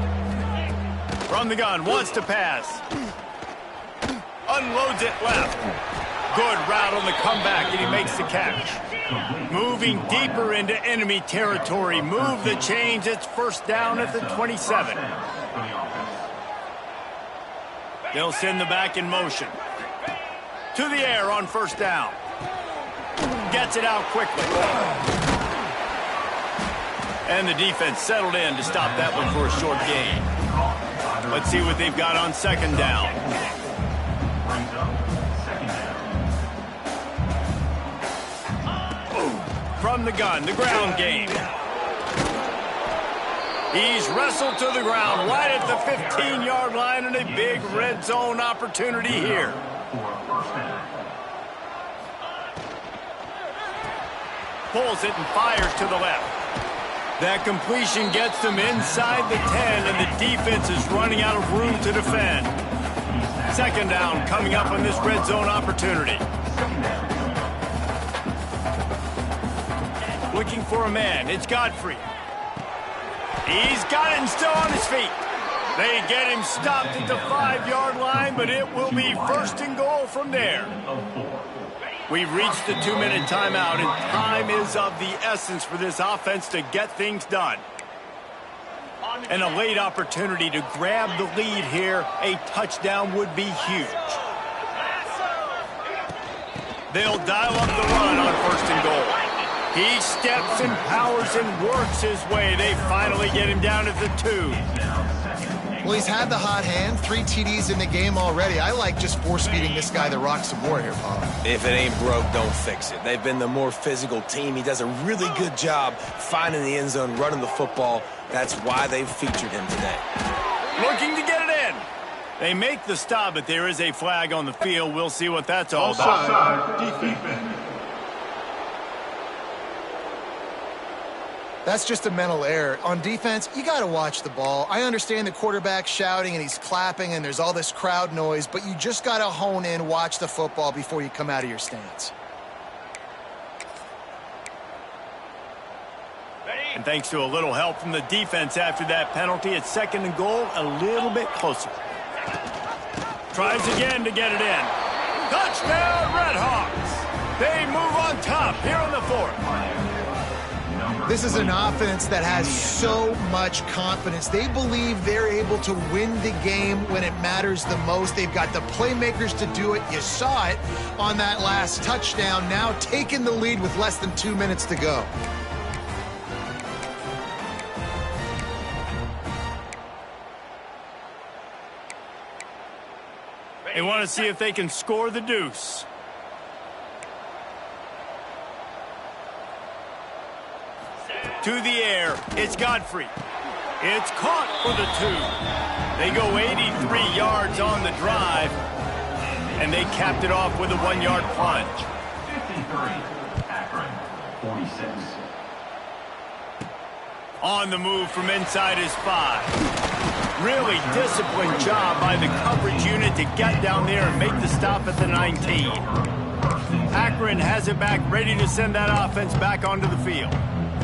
From the gun, wants to pass. Unloads it left. Good route on the comeback, and he makes the catch. Moving deeper into enemy territory. Move the chains. It's 1st down at the 27. They'll send the back in motion. To the air on 1st down. Gets it out quickly. And the defense settled in to stop that one for a short gain. Let's see what they've got on 2nd down. From the gun, the ground game. He's wrestled to the ground right at the 15-yard line, and a big red zone opportunity here. Pulls it and fires to the left. That completion gets them inside the 10, and the defense is running out of room to defend. 2nd down coming up on this red zone opportunity. Looking for a man. It's Godfrey. He's got it and still on his feet. They get him stopped at the 5-yard line, but it will be 1st and goal from there. We've reached the 2-minute timeout, and time is of the essence for this offense to get things done. And a late opportunity to grab the lead here. A touchdown would be huge. They'll dial up the run on 1st and goal. He steps and powers and works his way. They finally get him down at the 2. Well, he's had the hot hand, 3 TDs in the game already. I like just force-feeding this guy the rock some more here, Paul. If it ain't broke, don't fix it. They've been the more physical team. He does a really good job finding the end zone, running the football. That's why they've featured him today. Looking to get it in. They make the stop, but there is a flag on the field. We'll see what that's all about. Defense. That's just a mental error. On defense, you got to watch the ball. I understand the quarterback shouting and he's clapping and there's all this crowd noise, but you just got to hone in, watch the football before you come out of your stance. And thanks to a little help from the defense after that penalty, it's 2nd and goal, a little bit closer. Tries again to get it in. Touchdown, Red Hawks. They move on top here on the 4th. This is an offense that has so much confidence. They believe they're able to win the game when it matters the most. They've got the playmakers to do it. You saw it on that last touchdown. Now taking the lead with less than 2 minutes to go. They want to see if they can score the deuce. To the air, it's Godfrey. It's caught for the 2. They go 83 yards on the drive, and they capped it off with a 1-yard plunge. 53, Akron, 46. On the move from inside his 5. Really disciplined job by the coverage unit to get down there and make the stop at the 19. Akron has it back, ready to send that offense back onto the field.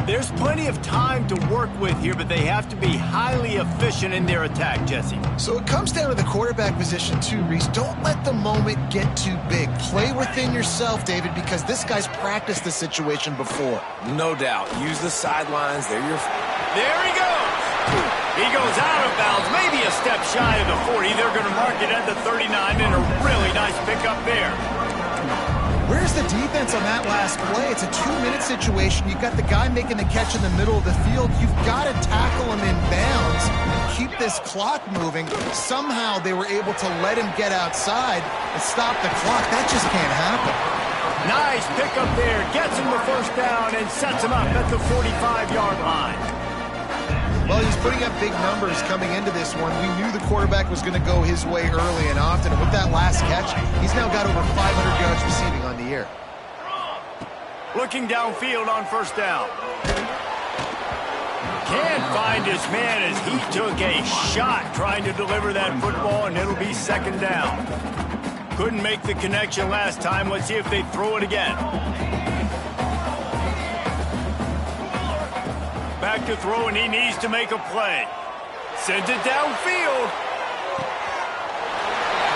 There's plenty of time to work with here, but they have to be highly efficient in their attack, Jesse. So it comes down to the quarterback position too, Reese. Don't let the moment get too big. Play within yourself, David, because this guy's practiced the situation before. No doubt. Use the sidelines. There he goes. He goes out of bounds, maybe a step shy of the 40. They're going to mark it at the 39, and a really nice pickup there. Where's the defense on that last play? It's a 2-minute situation. You've got the guy making the catch in the middle of the field. You've got to tackle him in bounds and keep this clock moving. Somehow they were able to let him get outside and stop the clock. That just can't happen. Nice pickup there. Gets him the first down and sets him up at the 45-yard line. Well, he's putting up big numbers coming into this one. We knew the quarterback was going to go his way early and often. And with that last catch, he's now got over 500 yards receiving on the year. Looking downfield on first down. Can't find his man as he took a shot trying to deliver that football, and it'll be second down. Couldn't make the connection last time. Let's see if they throw it again. Back to throw, and he needs to make a play. Sends it downfield.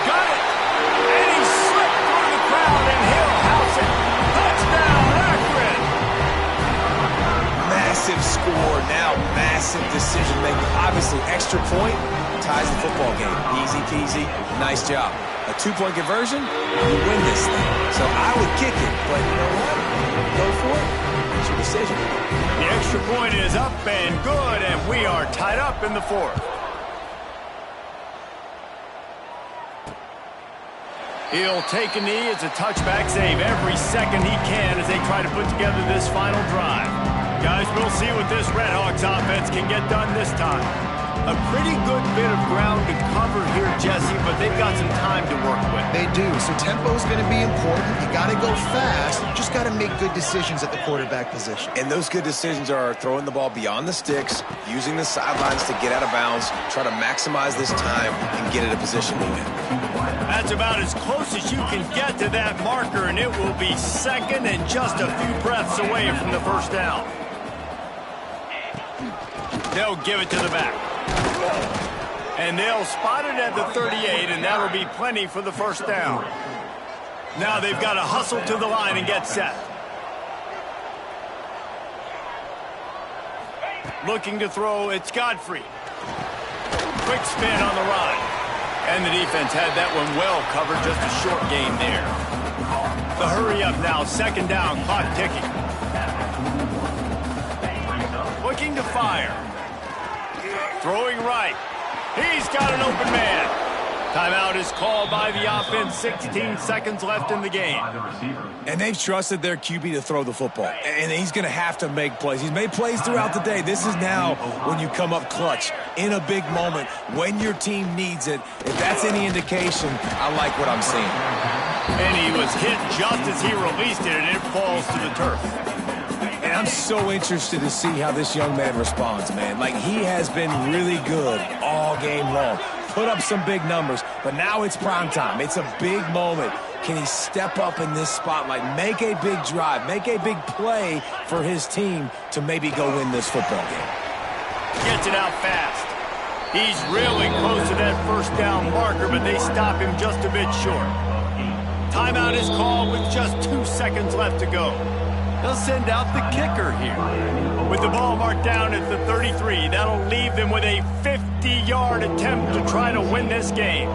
Got it. And he slipped through the crowd, and he'll house it. Touchdown, Akron. Massive score. Now massive decision-making. Obviously, extra point ties the football game. Easy peasy. Nice job. A 2-point conversion, you win this thing. So I would kick it, but you know what? Go for it. It's your decision. The extra point is up and good, and we are tied up in the 4th. He'll take a knee. It's a touchback save every second he can as they try to put together this final drive. Guys, we'll see what this Redhawks offense can get done this time. A pretty good bit of ground to cover here, Jesse, but they've got some time to work with. They do, so tempo's going to be important. You got to go fast. You just got to make good decisions at the quarterback position. And those good decisions are throwing the ball beyond the sticks, using the sidelines to get out of bounds, try to maximize this time, and get in a position to win. That's about as close as you can get to that marker, and it will be second and just a few breaths away from the first down. They'll give it to the back. And they'll spot it at the 38, and that'll be plenty for the first down. Now they've got to hustle to the line and get set. Looking to throw, it's Godfrey. Quick spin on the run. And the defense had that one well covered, just a short gain there. The hurry up now, second down, clock ticking. Looking to fire. Throwing right. He's got an open man. Timeout is called by the offense. 16 seconds left in the game. And they've trusted their QB to throw the football. And he's going to have to make plays. He's made plays throughout the day. This is now when you come up clutch in a big moment when your team needs it. If that's any indication, I like what I'm seeing. And he was hit just as he released it, and it falls to the turf. And I'm so interested to see how this young man responds, man. Like, he has been really good all game long. Put up some big numbers, but now it's prime time. It's a big moment. Can he step up in this spotlight, make a big drive, make a big play for his team to maybe go win this football game? Gets it out fast. He's really close to that first down marker, but they stop him just a bit short. Timeout is called with just 2 seconds left to go. They'll send out the kicker here. With the ball marked down at the 33, that'll leave them with a 50-yard attempt to try to win this game.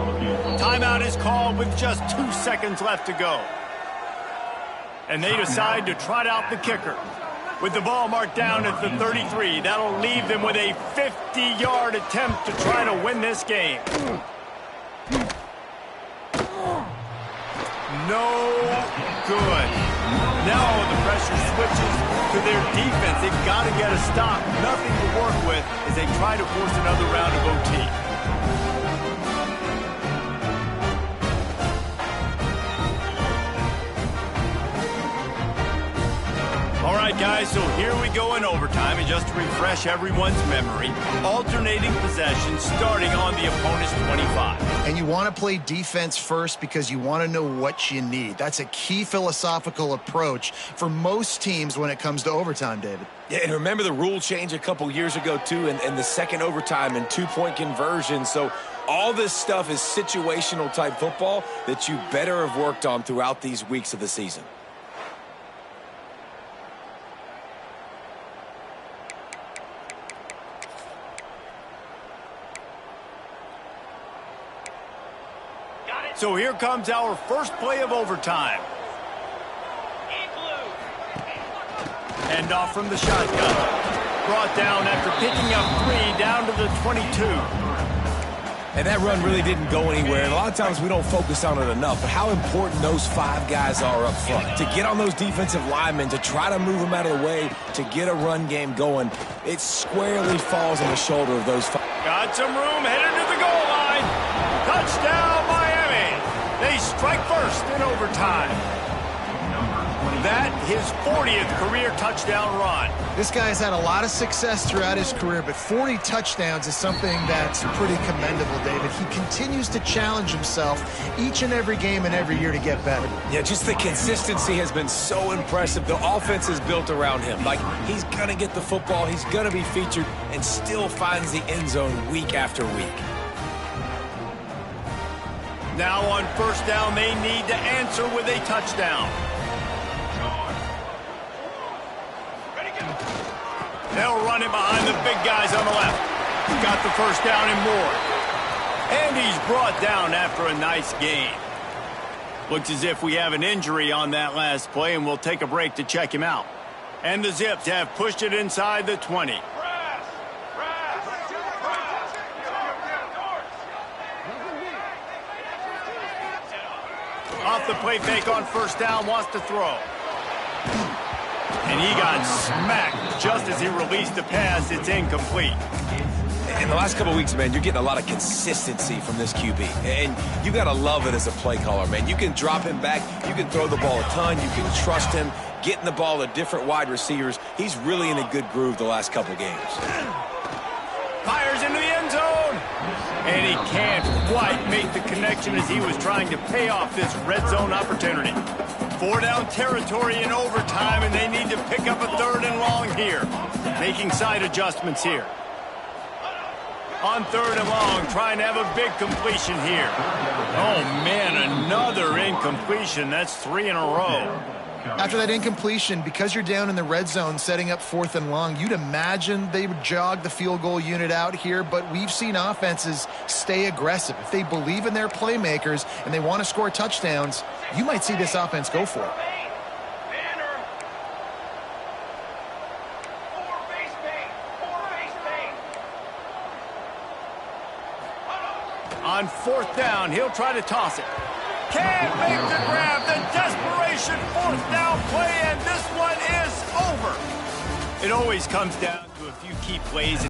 Timeout is called with just 2 seconds left to go. And they decide to trot out the kicker. With the ball marked down at the 33, that'll leave them with a 50-yard attempt to try to win this game. No good. Now the pressure switches to their defense. They've got to get a stop. Nothing to work with as they try to force another round of OT. All right, guys, so here we go in overtime. And just to refresh everyone's memory, alternating possession starting on the opponent's 25. And you want to play defense first because you want to know what you need. That's a key philosophical approach for most teams when it comes to overtime, David. Yeah, and remember the rule change a couple years ago, too, and the second overtime and two-point conversion. So all this stuff is situational type football that you better have worked on throughout these weeks of the season. So here comes our first play of overtime. Hand off from the shotgun. Brought down after picking up 3 down to the 22. And that run really didn't go anywhere. And a lot of times we don't focus on it enough. But how important those 5 guys are up front. To get on those defensive linemen, to try to move them out of the way, to get a run game going, it squarely falls on the shoulder of those 5. Got some room headed to the goal line. Touchdown, Miami. They strike first in overtime. That, his 40th career touchdown run. This guy's had a lot of success throughout his career, but 40 touchdowns is something that's pretty commendable, David. He continues to challenge himself each and every game and every year to get better. Yeah, just the consistency has been so impressive. The offense is built around him. Like, he's going to get the football, he's going to be featured, and still finds the end zone week after week. Now on first down, they need to answer with a touchdown. They'll run it behind the big guys on the left. He's got the first down and more. And he's brought down after a nice gain. Looks as if we have an injury on that last play, and we'll take a break to check him out. And the Zips have pushed it inside the 20. Off the play fake on first down, wants to throw. And he got smacked just as he released the pass. It's incomplete. In the last couple of weeks, man, you're getting a lot of consistency from this QB. And you got to love it as a play caller, man. You can drop him back. You can throw the ball a ton. You can trust him, getting the ball to different wide receivers. He's really in a good groove the last couple of games. Fires into the end zone. And he can't quite make the connection as he was trying to pay off this red zone opportunity. 4 down territory in overtime, and they need to pick up a 3rd and long here. Making side adjustments here. On 3rd and long, trying to have a big completion here. Oh, man, another incompletion. That's 3 in a row. After that incompletion, because you're down in the red zone setting up 4th and long, you'd imagine they would jog the field goal unit out here, but we've seen offenses stay aggressive. If they believe in their playmakers and they want to score touchdowns, you might see this offense go for it. On 4th down, he'll try to toss it. Can't make the grab. The desperation 4th down play, and this one is over. It always comes down to a few key plays.